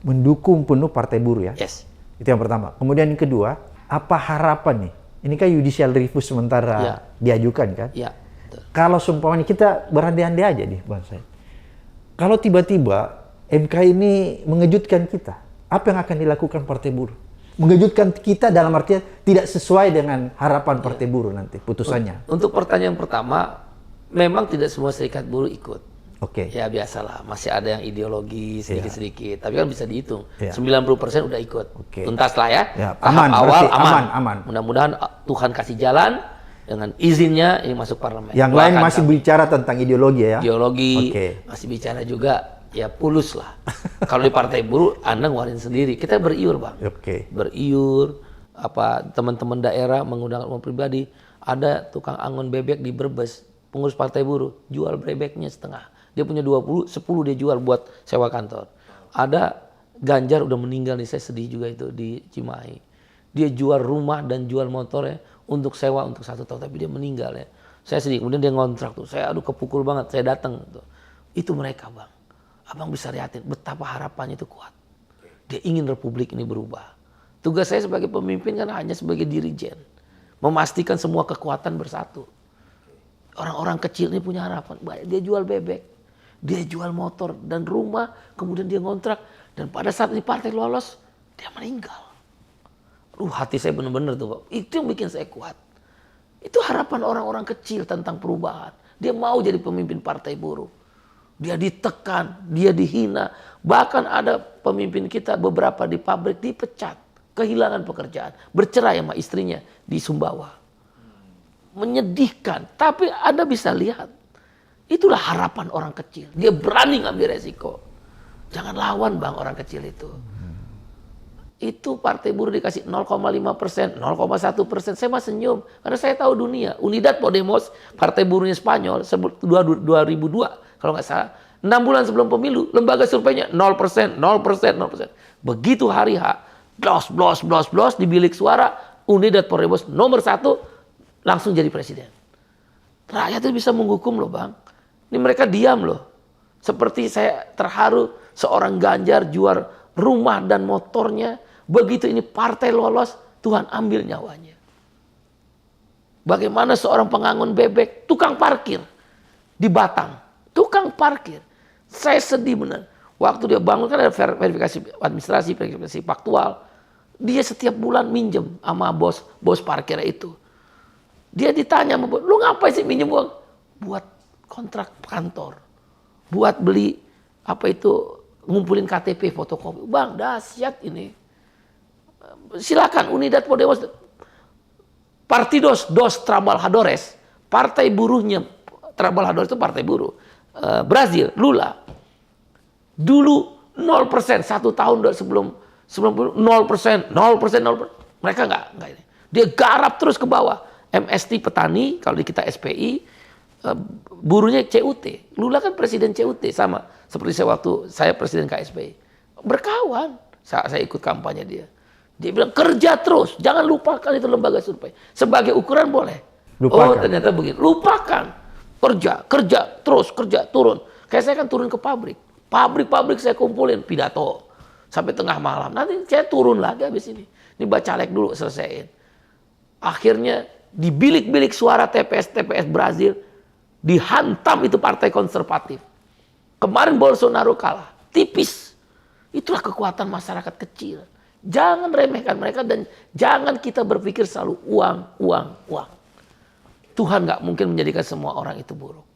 mendukung penuh Partai Buruh ya. Yes. Itu yang pertama. Kemudian yang kedua, apa harapan nih? Ini kan judicial review sementara diajukan kan? Iya. Kalau seumpamanya kita berandai-andai aja nih Bang Said. Kalau tiba-tiba MK ini mengejutkan kita, apa yang akan dilakukan Partai Buruh? Mengejutkan kita dalam artian tidak sesuai dengan harapan Partai Buruh nanti putusannya. Untuk pertanyaan pertama, memang tidak semua serikat buruh ikut. Oke. Ya biasalah, masih ada yang ideologi sedikit-sedikit, tapi kan bisa dihitung. Ya. 90% udah ikut. Oke. Tuntas lah ya. Ya, Tahap aman, awal berarti aman. Mudah-mudahan Tuhan kasih jalan dengan izinnya ini masuk parlemen. Yang lain masih bicara tentang ideologi ya. Ideologi, Oke. masih bicara juga ya pulus lah. Kalau di Partai Buruh, Anda ngeluarin sendiri. Kita beriur Bang. Oke. Beriur, teman-teman daerah mengundang orang pribadi. Ada tukang angon bebek di Brebes, pengurus Partai Buruh, jual bebeknya setengah. Dia punya 20, 10 dia jual buat sewa kantor. Ada Ganjar udah meninggal nih, saya sedih juga itu di Cimahi. Dia jual rumah dan jual motornya untuk sewa untuk 1 tahun, tapi dia meninggal ya. Saya sedih, kemudian dia ngontrak tuh. Saya kepukul banget, saya datang tuh. Itu mereka Bang. Abang bisa lihatin betapa harapannya itu kuat. Dia ingin republik ini berubah. Tugas saya sebagai pemimpin kan hanya sebagai dirijen. memastikan semua kekuatan bersatu. Orang-orang kecil ini punya harapan. Dia jual bebek, dia jual motor dan rumah, kemudian dia ngontrak. Dan pada saat ini partai lolos, dia meninggal. Hati saya benar-benar tuh, Pak. Itu yang bikin saya kuat. Itu harapan orang-orang kecil tentang perubahan. Dia mau jadi pemimpin partai buruh. Dia ditekan, dia dihina. Bahkan ada pemimpin kita beberapa di pabrik dipecat, kehilangan pekerjaan, bercerai sama istrinya di Sumbawa. Menyedihkan, tapi Anda bisa lihat, itulah harapan orang kecil. Dia berani ngambil resiko. Jangan lawan Bang orang kecil itu. Itu partai buruh dikasih 0,5%, 0,1%. Saya mah senyum, karena saya tahu dunia. Unidad Podemos, partai buruhnya Spanyol, 2002, kalau nggak salah. 6 bulan sebelum pemilu, lembaga surveinya 0%, 0%, 0%. Begitu hari H, blos, di bilik suara, Unidad Podemos nomor 1, langsung jadi presiden. Rakyat itu bisa menghukum loh Bang. Ini mereka diam loh. Seperti saya terharu seorang Ganjar jual rumah dan motornya. Begitu ini partai lolos, Tuhan ambil nyawanya. Bagaimana seorang pengangon bebek, tukang parkir di Batang. Tukang parkir. Saya sedih benar. Waktu dia bangun kan ada verifikasi administrasi, verifikasi faktual. Dia setiap bulan minjem sama bos parkirnya itu. Dia ditanya, lu ngapain sih minjem uang? Buat kontrak kantor. Buat beli ngumpulin KTP fotokopi. Bang, dahsyat ini. Silakan Unidad Podemos. Partidos dos Trabalhadores. Partai buruhnya. Trabalhadores itu partai buruh. Brazil, Lula. Dulu 0%. 1 tahun sebelum 0%. Mereka enggak ini. Dia garap terus ke bawah. MST petani, kalau di kita SPI, buruhnya CUT. Lula kan presiden CUT, sama seperti saya presiden KSPI. Berkawan, saya ikut kampanye dia. Dia bilang kerja terus, jangan lupakan itu lembaga survei. Sebagai ukuran boleh. Lupakan. Oh ternyata begini, lupakan. Kerja terus, turun. Kayak saya kan turun ke pabrik. Pabrik saya kumpulin, pidato. Sampai tengah malam, nanti saya turun lagi habis ini. Ini baca caleg dulu, selesaiin. Akhirnya, di bilik-bilik suara TPS Brazil dihantam itu partai konservatif. Kemarin Bolsonaro kalah, tipis. Itulah kekuatan masyarakat kecil. Jangan remehkan mereka dan jangan kita berpikir selalu uang. Tuhan nggak mungkin menjadikan semua orang itu buruk.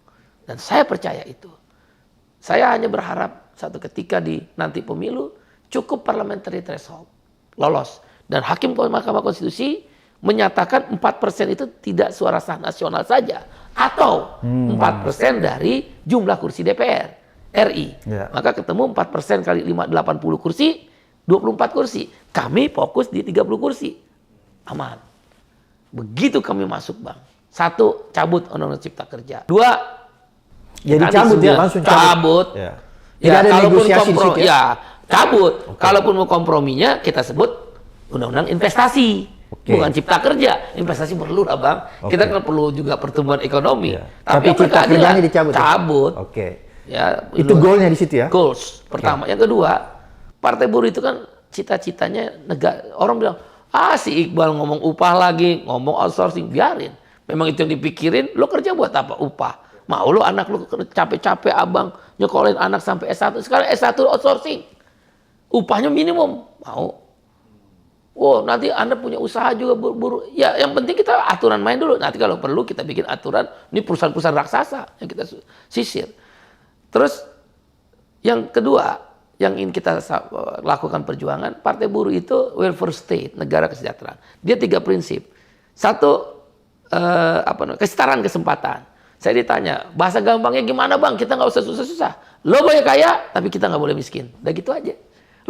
Dan saya percaya itu. Saya hanya berharap satu ketika di nanti pemilu cukup parliamentary threshold lolos dan hakim Mahkamah Konstitusi menyatakan 4% itu tidak suara sah nasional saja. Atau 4% dari jumlah kursi DPR RI. Yeah. Maka ketemu 4% kali 80 kursi, 24 kursi. Kami fokus di 30 kursi. Aman. Begitu kami masuk Bang. 1, cabut Undang-Undang Cipta Kerja. 2, ya dicabut ya, langsung cabut. Ya. Tidak ada negosiasi di situ ya. Cabut. Okay. Kalaupun mau komprominya kita sebut Undang-Undang Investasi. Okay. Bukan cipta kerja, investasi perlu lah Bang. Okay. Kita kan perlu juga pertumbuhan ekonomi. Yeah. Tapi cipta kerjanya dicabut. Cabut. Oke. Okay. Ya, itu goalnya di situ ya. Goals. Pertama, yang kedua, partai buruh itu kan cita-citanya negara. Orang bilang, si Iqbal ngomong upah lagi, ngomong outsourcing, biarin. Memang itu yang dipikirin. Lo kerja buat apa? Upah. Mau lo anak lo capek-capek abang nyekolin anak sampai S1. Sekarang S1 outsourcing. Upahnya minimum. Mau. Oh, nanti Anda punya usaha juga buruh. Ya, yang penting kita aturan main dulu. Nanti kalau perlu kita bikin aturan. Ini perusahaan-perusahaan raksasa yang kita sisir. Terus yang kedua, yang ingin kita lakukan perjuangan, partai buruh itu welfare state, negara kesejahteraan. Dia 3 prinsip. 1, kesetaraan kesempatan. Saya ditanya, bahasa gampangnya gimana Bang? Kita nggak usah susah-susah. Lo boleh kaya, tapi kita nggak boleh miskin. Udah gitu aja.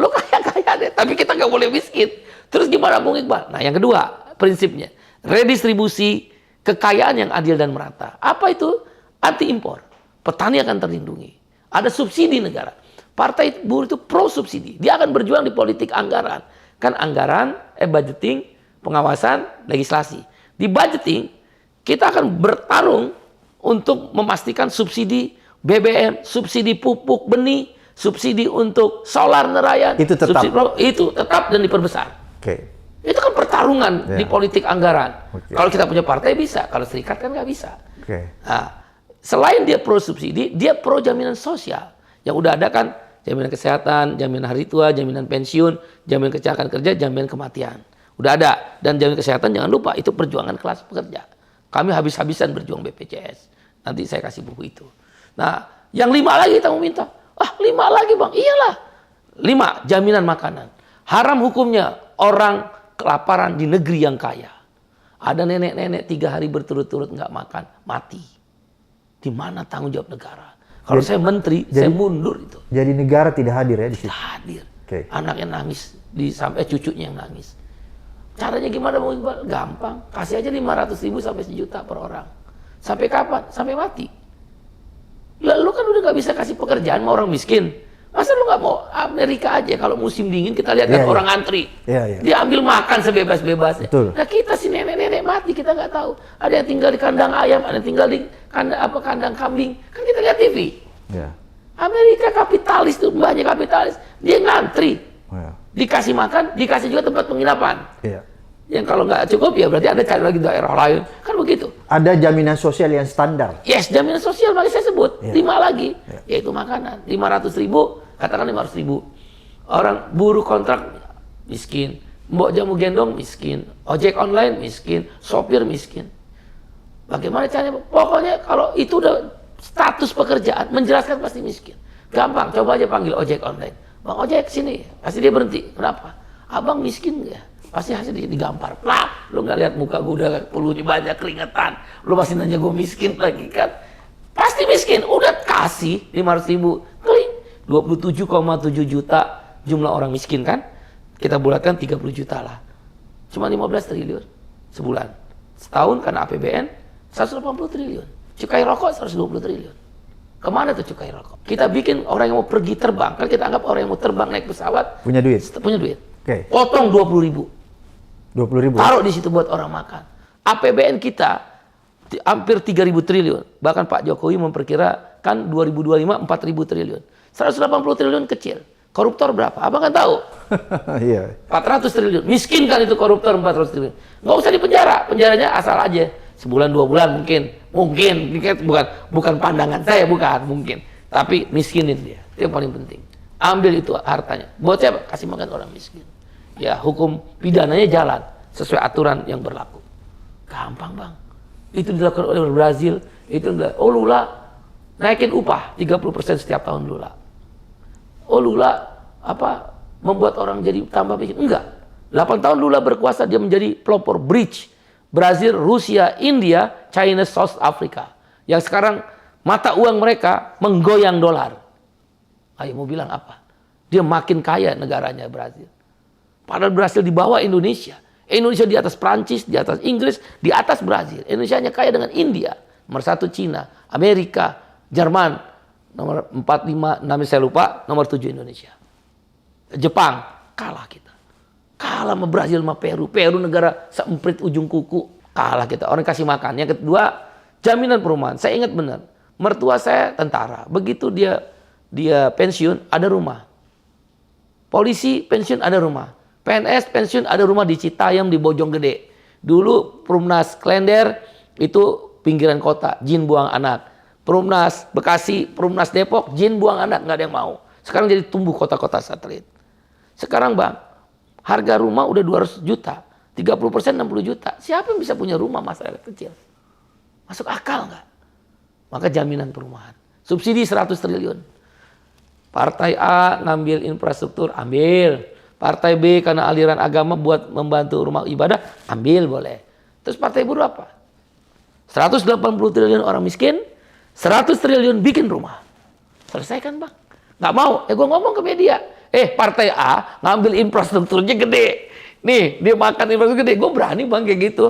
Lo kaya deh, tapi kita nggak boleh miskin. Terus gimana Bung Iqbal? Nah yang kedua prinsipnya, redistribusi kekayaan yang adil dan merata. Apa itu? Anti impor. Petani akan terlindungi. Ada subsidi negara. Partai buruh itu pro subsidi. Dia akan berjuang di politik anggaran. Kan anggaran, budgeting, pengawasan, legislasi. Di budgeting, kita akan bertarung untuk memastikan subsidi BBM, subsidi pupuk benih, subsidi untuk solar nelayan. Itu tetap. Itu tetap dan diperbesar. Oke. Itu kan pertarungan Ya. di politik anggaran. Oke. Kalau kita punya partai bisa, kalau serikat kan nggak bisa. Oke. Nah, selain dia pro subsidi, dia pro jaminan sosial. Yang udah ada kan jaminan kesehatan, jaminan hari tua, jaminan pensiun, jaminan kecelakaan kerja, jaminan kematian. Udah ada. Dan jaminan kesehatan jangan lupa, itu perjuangan kelas pekerja. Kami habis-habisan berjuang BPJS. Nanti saya kasih buku itu. Nah, yang 5 lagi kita mau minta. 5 lagi bang, iyalah. 5, jaminan makanan. Haram hukumnya orang kelaparan di negeri yang kaya. Ada nenek-nenek 3 hari berturut-turut nggak makan, mati. Di mana tanggung jawab negara? Kalau saya menteri, saya mundur itu. Jadi negara tidak hadir ya di situ. Hadir. Oke. Anaknya nangis, sampai cucunya yang nangis. Caranya gimana Bang Iqbal? Gampang. Kasih aja 500.000 sampai 1 juta per orang. Sampai kapan? Sampai mati. Lah lu kan udah nggak bisa kasih pekerjaan sama orang miskin. Masa lu nggak mau Amerika aja? Kalau musim dingin kita lihat kan Iya, iya. orang antri. Iya, iya. Dia ambil makan sebebas-bebasnya. Betul. Nah kita si nenek-nenek mati kita nggak tahu. Ada yang tinggal di kandang ayam, ada yang tinggal di kandang kambing. Kan kita lihat TV. Ya. Amerika kapitalis tuh, banyak kapitalis. Dia ngantri. Ya. Dikasih makan, dikasih juga tempat penginapan. Iya. Yang kalau nggak cukup ya berarti ada cari lagi daerah lain. Kan begitu. Ada jaminan sosial yang standar. Yes, jaminan sosial makanya saya sebut. Ya. 5 lagi, yaitu makanan. 500.000, katakan 500.000. Orang buruh kontrak miskin. Mbok jamu gendong miskin. Ojek online miskin. Sopir miskin. Bagaimana caranya? Pokoknya kalau itu udah status pekerjaan, menjelaskan pasti miskin. Gampang, coba aja panggil ojek online. Bang ojek sini, pasti dia berhenti. Kenapa? Abang miskin nggak? Pasti hasil digampar. Plak, lu nggak lihat muka gue udah peluhnya banyak keringetan. Lu masih nanya gue miskin lagi kan? Pasti miskin. Udah kasih 500.000, kling. 27,7 juta jumlah orang miskin kan? Kita bulatkan 30 juta lah. Cuma 15 triliun sebulan. Setahun karena APBN 180 triliun. Cukai rokok 120 triliun. Kemana tuh cukai rokok? Kita bikin orang yang mau pergi terbang, kan kita anggap orang yang mau terbang naik pesawat Punya duit. punya duit. Oke. Potong 20.000. 20.000. Taruh di situ buat orang makan. APBN kita hampir 3.000 triliun. Bahkan Pak Jokowi memperkirakan 2025 4.000 triliun. 180 triliun kecil. Koruptor berapa? Abang kan tahu. Iya. 400 triliun. Miskin kan itu koruptor 400 triliun. Nggak usah dipenjara. Penjaranya asal aja. Sebulan 2 bulan mungkin. Mungkin. Bukan pandangan saya, bukan. Mungkin. Tapi miskinin dia. Itu yang paling penting. Ambil itu hartanya. Buat siapa? Kasih makan orang miskin. Ya hukum pidananya jalan. Sesuai aturan yang berlaku. Gampang bang. Itu dilakukan oleh Brazil. Lula naikin upah 30% setiap tahun Lula. Lula membuat orang jadi tambah miskin? Enggak. 8 tahun Lula berkuasa, dia menjadi pelopor bridge Brazil, Rusia, India, China, South Africa. Yang sekarang mata uang mereka menggoyang dolar. Ayo mau bilang apa? Dia makin kaya negaranya Brazil. Padahal Brazil di bawah Indonesia. Indonesia di atas Prancis, di atas Inggris, di atas Brazil. Indonesia hanya kaya dengan India. Nomor 1 Cina, Amerika, Jerman. Nomor 4, 5, 6 saya lupa. Nomor 7 Indonesia. Jepang, kalah kita. Kalah sama Brazil, sama Peru. Peru negara seemprit ujung kuku. Kalah kita. Orang kasih makan. Yang kedua, jaminan perumahan. Saya ingat benar. Mertua saya tentara. Begitu dia pensiun, ada rumah. Polisi pensiun, ada rumah. PNS pensiun, ada rumah di Citayam, di Bojonggede. Dulu Perumnas Klender itu pinggiran kota, jin buang anak. Perumnas Bekasi, Perumnas Depok, jin buang anak, nggak ada yang mau. Sekarang jadi tumbuh kota-kota satelit. Sekarang bang, harga rumah udah 200 juta, 30% 60 juta. Siapa yang bisa punya rumah masyarakat kecil? Masuk akal nggak? Maka jaminan perumahan. Subsidi 100 triliun. Partai A ngambil infrastruktur, ambil. Partai B karena aliran agama buat membantu rumah ibadah, ambil boleh. Terus partai buruh apa? 180 triliun orang miskin, 100 triliun bikin rumah. Selesaikan bang. Nggak mau, gue ngomong ke media. Partai A ngambil infrastrukturnya gede. Nih, dia makan infrastruktur gede. Gue berani bang kayak gitu.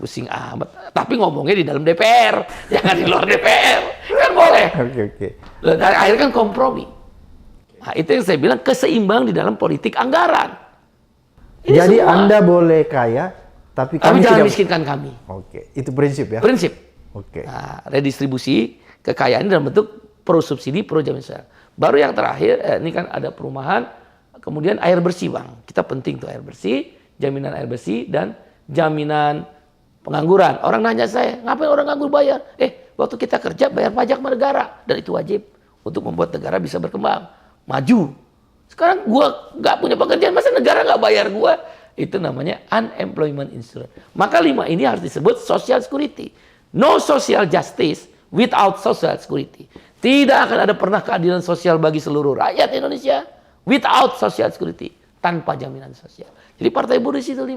Pusing amat. Tapi ngomongnya di dalam DPR. Jangan di luar DPR. Kan boleh. Oke. Akhirnya kan kompromi. Nah, itu yang saya bilang keseimbangan di dalam politik anggaran. Ini Jadi semua. Anda boleh kaya, tapi kami jangan tidak. miskinkan kami. Oke, itu prinsip ya. Prinsip. Oke. Nah, redistribusi kekayaan dalam bentuk pro subsidi, pro jaminan sosial. Baru yang terakhir, ini kan ada perumahan, kemudian air bersih bang. Kita penting tuh air bersih. jaminan air bersih, dan jaminan pengangguran. Orang nanya saya, ngapain orang nganggur bayar? Waktu kita kerja bayar pajak sama negara. Dan itu wajib untuk membuat negara bisa berkembang, maju. Sekarang gua nggak punya pekerjaan, masa negara nggak bayar gua? Itu namanya unemployment insurance. Maka 5 ini harus disebut social security. No social justice without social security. Tidak akan ada pernah keadilan sosial bagi seluruh rakyat Indonesia without social security. Tanpa jaminan sosial. Jadi Partai Buruh itu 5.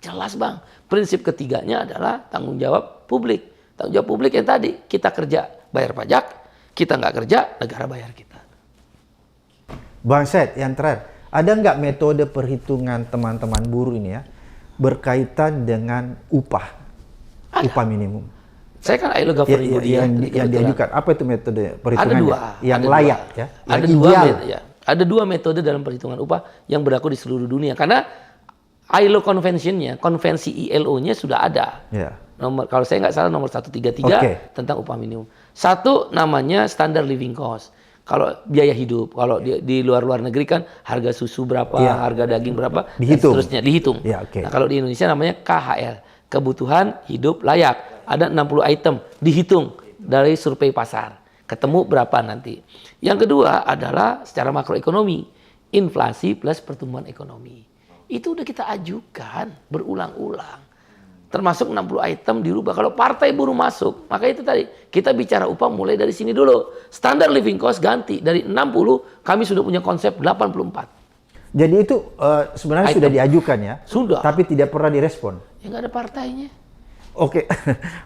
Jelas bang. Prinsip ketiganya adalah tanggung jawab publik. Tanggung jawab publik yang tadi. Kita kerja bayar pajak. Kita nggak kerja, negara bayar kita. Bang Said, yang terakhir. Ada nggak metode perhitungan teman-teman buruh ini ya berkaitan dengan upah? Ada. Upah minimum. Saya kan ILO governing body yang diajukan. Apa itu metode perhitungannya? Ada 2. Yang ada layak 2. ya. Ada yang 2 ideal. ya. Ada 2 metode dalam perhitungan upah yang berlaku di seluruh dunia. Karena ILO Convention-nya, konvensi ILO-nya sudah ada. Ya. Kalau saya nggak salah nomor 133 tentang upah minimum. Satu namanya standard living cost. Kalau biaya hidup, kalau di luar negeri kan harga susu berapa, harga daging berapa, dihitung. dan seterusnya dihitung. Ya, okay. Nah, kalau di Indonesia namanya KHL, kebutuhan hidup layak. Ada 60 item dihitung dari survei pasar. Ketemu berapa nanti. Yang kedua adalah secara makroekonomi, inflasi plus pertumbuhan ekonomi. Itu udah kita ajukan berulang-ulang. Termasuk 60 item dirubah. Kalau Partai Buruh masuk, maka itu tadi kita bicara upah mulai dari sini dulu. Standard living cost ganti dari 60, kami sudah punya konsep 84. Jadi itu sebenarnya sudah diajukan ya? Sudah. Tapi tidak pernah direspon? Ya nggak ada partainya. Oke,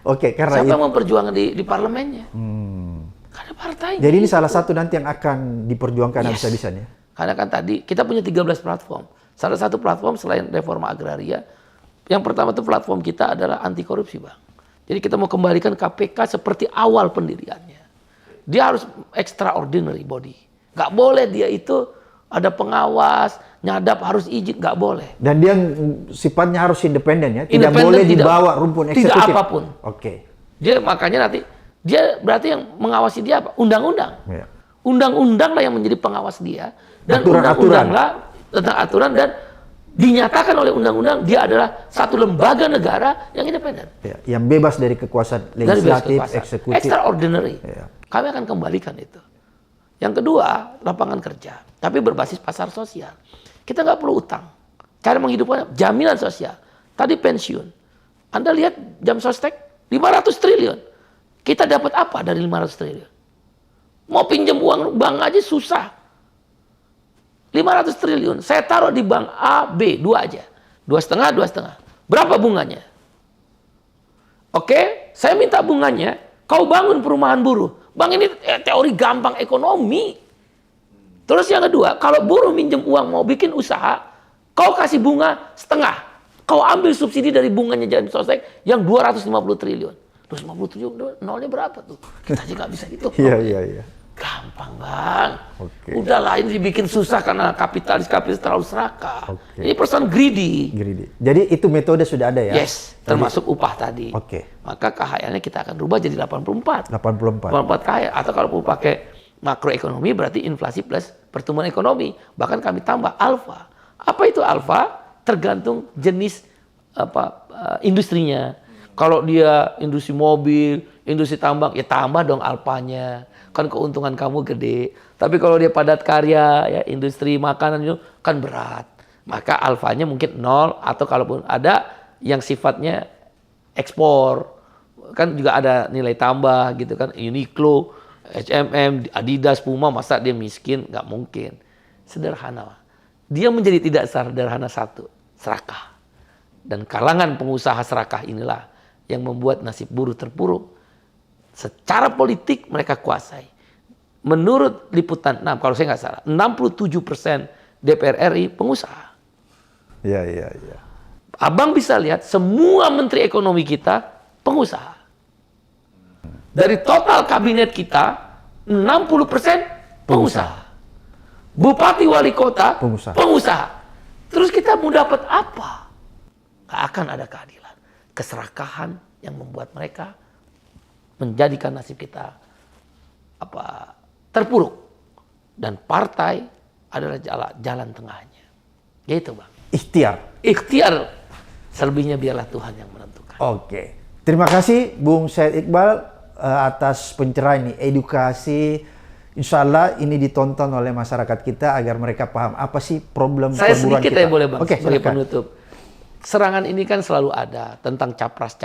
oke, karena siapa yang memperjuangkan di parlemennya? Nggak ada partainya. Jadi ini salah satu nanti yang akan diperjuangkan habis-habisan ya? Karena kan tadi kita punya 13 platform. Salah satu platform selain reforma agraria, yang pertama itu platform kita adalah anti korupsi, Bang. Jadi kita mau kembalikan KPK seperti awal pendiriannya. Dia harus extraordinary body. Nggak boleh dia itu ada pengawas, nyadap harus izin, nggak boleh. Dan dia sifatnya harus independen ya? Tidak boleh dibawa rumpun eksekutif? Tidak apapun. Oke. Dia makanya nanti, dia berarti yang mengawasi dia apa? Undang-undang. Ya. Undang-undang lah yang menjadi pengawas dia. Dan Aturan-aturan undang-undang lah tentang aturan, dan dinyatakan oleh undang-undang dia adalah satu lembaga negara yang independen. Ya, yang bebas dari kekuasaan legislatif, eksekutif. Extraordinary. Ya. Kami akan kembalikan itu. Yang kedua, lapangan kerja. Tapi berbasis pasar sosial. Kita nggak perlu utang. Cara menghidupkan jaminan sosial. Tadi pensiun. Anda lihat jam sostek 500 triliun. Kita dapat apa dari 500 triliun? Mau pinjam uang bank aja susah. 500 triliun. Saya taruh di bank A, B, 2 aja. 2,5. Berapa bunganya? Oke, saya minta bunganya. Kau bangun perumahan buruh. Bang, ini teori gampang ekonomi. Terus yang kedua, kalau buruh minjem uang mau bikin usaha, kau kasih bunga setengah. Kau ambil subsidi dari bunganya jam sostek yang 250 triliun. 250 triliun, nolnya berapa tuh? Kita aja nggak bisa hitung. Iya. Gampang, Bang. Oke. Udah lain dibikin susah karena kapitalis terlalu serakah. Oke. Ini person greedy. Jadi itu metode sudah ada ya? Yes, termasuk upah tadi. Oke. Maka KHL-nya kita akan rubah jadi 84. 84. 84 KHL. Atau kalau mau pakai makroekonomi berarti inflasi plus pertumbuhan ekonomi. Bahkan kami tambah alfa. Apa itu alfa? Tergantung jenis industrinya. Kalau dia industri mobil, industri tambang, ya tambah dong alfanya. Kan keuntungan kamu gede. Tapi kalau dia padat karya, ya industri makanan itu kan berat. Maka alfanya mungkin 0, atau kalaupun ada yang sifatnya ekspor, kan juga ada nilai tambah gitu kan. Uniqlo, H&M, Adidas, Puma, masa dia miskin? Nggak mungkin. Sederhana. Dia menjadi tidak sederhana satu, serakah. Dan kalangan pengusaha serakah inilah yang membuat nasib buruh terpuruk. Secara politik mereka kuasai. Menurut liputan 6, kalau saya nggak salah, 67% DPR RI pengusaha. Iya. Abang bisa lihat semua menteri ekonomi kita pengusaha. Dari total kabinet kita, 60% pengusaha. Bupati wali kota pengusaha. Terus kita mau dapat apa? Nggak akan ada keadilan. Keserakahan yang membuat mereka menjadikan nasib kita terpuruk. Dan partai adalah jalan tengahnya. Gitu, Bang. ikhtiar. Ikhtiar. Selebihnya biarlah Tuhan yang menentukan. Oke. Terima kasih Bung Syed Iqbal atas pencerahan ini, edukasi. Insya Allah ini ditonton oleh masyarakat kita agar mereka paham apa sih problem Saya perburuan sedikit kita. ya boleh Bang, Oke, sebagai silakan. penutup. Serangan ini kan selalu ada tentang capres.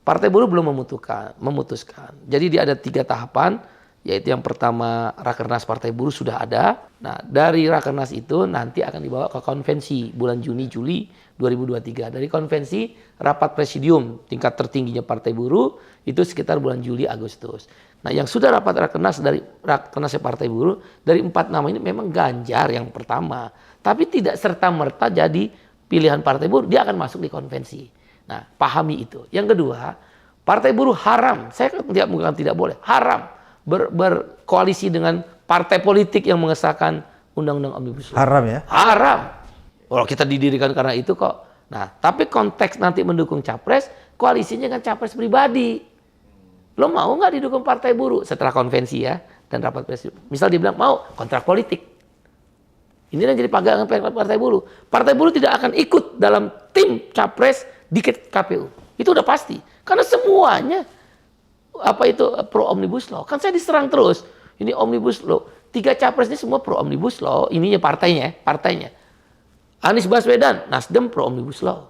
Partai Buruh belum memutuskan. Jadi dia ada 3 tahapan, yaitu yang pertama Rakernas Partai Buruh sudah ada. Nah, dari Rakernas itu nanti akan dibawa ke konvensi bulan Juni-Juli 2023. Dari konvensi rapat presidium tingkat tertingginya Partai Buruh itu sekitar bulan Juli-Agustus. Nah, yang sudah rapat Rakernas dari Rakernasnya Partai Buruh, dari 4 nama ini memang Ganjar yang pertama. Tapi tidak serta-merta jadi pilihan Partai Buruh, dia akan masuk di konvensi. Nah, pahami itu. Yang kedua, Partai Buruh haram. Saya bukan tidak boleh, haram berkoalisi dengan partai politik yang mengesahkan Undang-Undang Omnibus Law. Haram ya? Haram. Kalau kita didirikan karena itu kok. Nah, tapi konteks nanti mendukung capres, koalisinya kan capres pribadi. Lo mau nggak didukung Partai Buruh setelah konvensi ya dan rapat presidium? Misal dia bilang mau kontrak politik. Ini yang jadi pegangan Partai Buruh. Partai Buruh tidak akan ikut dalam tim capres di KPU. Itu udah pasti. Karena semuanya pro Omnibus Law. Kan saya diserang terus. Ini Omnibus Law. 3 capres ini semua pro Omnibus Law. Ininya partainya. Anies Baswedan, Nasdem pro Omnibus Law.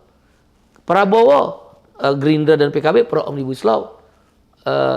Prabowo, Gerindra dan PKB pro Omnibus Law.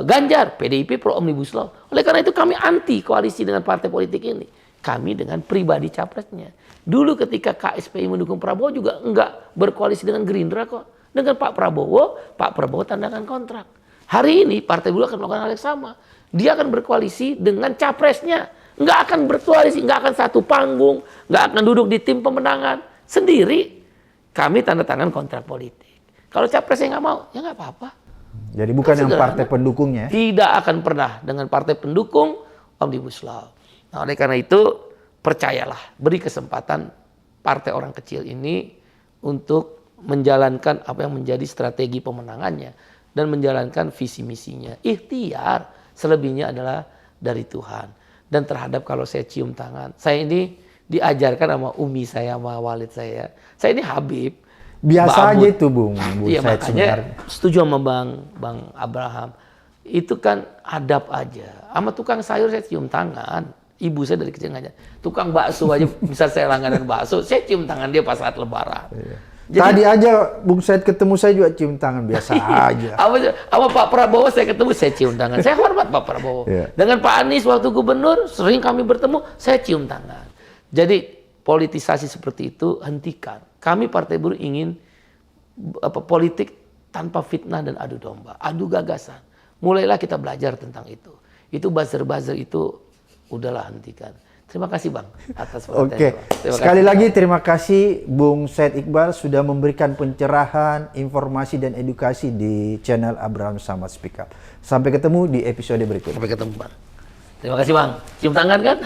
Ganjar, PDIP pro Omnibus Law. Oleh karena itu kami anti koalisi dengan partai politik ini. Kami dengan pribadi capresnya. Dulu ketika KSPI mendukung Prabowo juga enggak berkoalisi dengan Gerindra kok. Dengan Pak Prabowo tandakan kontrak. Hari ini Partai Buruh akan melakukan hal yang sama. Dia akan berkoalisi dengan capresnya. Enggak akan berkoalisi, enggak akan satu panggung, enggak akan duduk di tim pemenangan. Sendiri kami tanda tangan kontrak politik. Kalau capresnya nggak mau, ya nggak apa-apa. Jadi bukan yang sederhana. partai pendukungnya. Tidak akan pernah dengan partai pendukung Omnibus Law. Nah, oleh karena itu percayalah, beri kesempatan partai orang kecil ini untuk menjalankan apa yang menjadi strategi pemenangannya dan menjalankan visi misinya. Ikhtiar, selebihnya adalah dari Tuhan. Dan terhadap kalau saya cium tangan, saya ini diajarkan sama umi saya, sama walid saya. Saya ini Habib. Biasa aja itu Bung Iya, Syed makanya sebenarnya. setuju sama Bang Abraham. Itu kan adab aja. Sama tukang sayur saya cium tangan. Ibu saya dari kecil ngajak. Tukang bakso aja, misal saya langganan bakso, saya cium tangan dia pas saat lebaran. Iya. Jadi, Tadi aja Bung Syed ketemu saya juga cium tangan biasa aja. sama Pak Prabowo saya ketemu, saya cium tangan. Saya hormat Pak Prabowo. Iya. Dengan Pak Anies waktu gubernur, sering kami bertemu, saya cium tangan. Jadi politisasi seperti itu hentikan. Kami Partai Buruh ingin politik tanpa fitnah dan adu domba, adu gagasan. Mulailah kita belajar tentang itu. Itu buzzer-buzzer itu udahlah hentikan. Terima kasih Bang atas perhatiannya. Oke, Bang. sekali lagi terima kasih Bung Syed Iqbal sudah memberikan pencerahan, informasi dan edukasi di channel Abraham Samad Speak Up. Sampai ketemu di episode berikutnya. Sampai ketemu Bang. Terima kasih Bang. Cium tangan kan?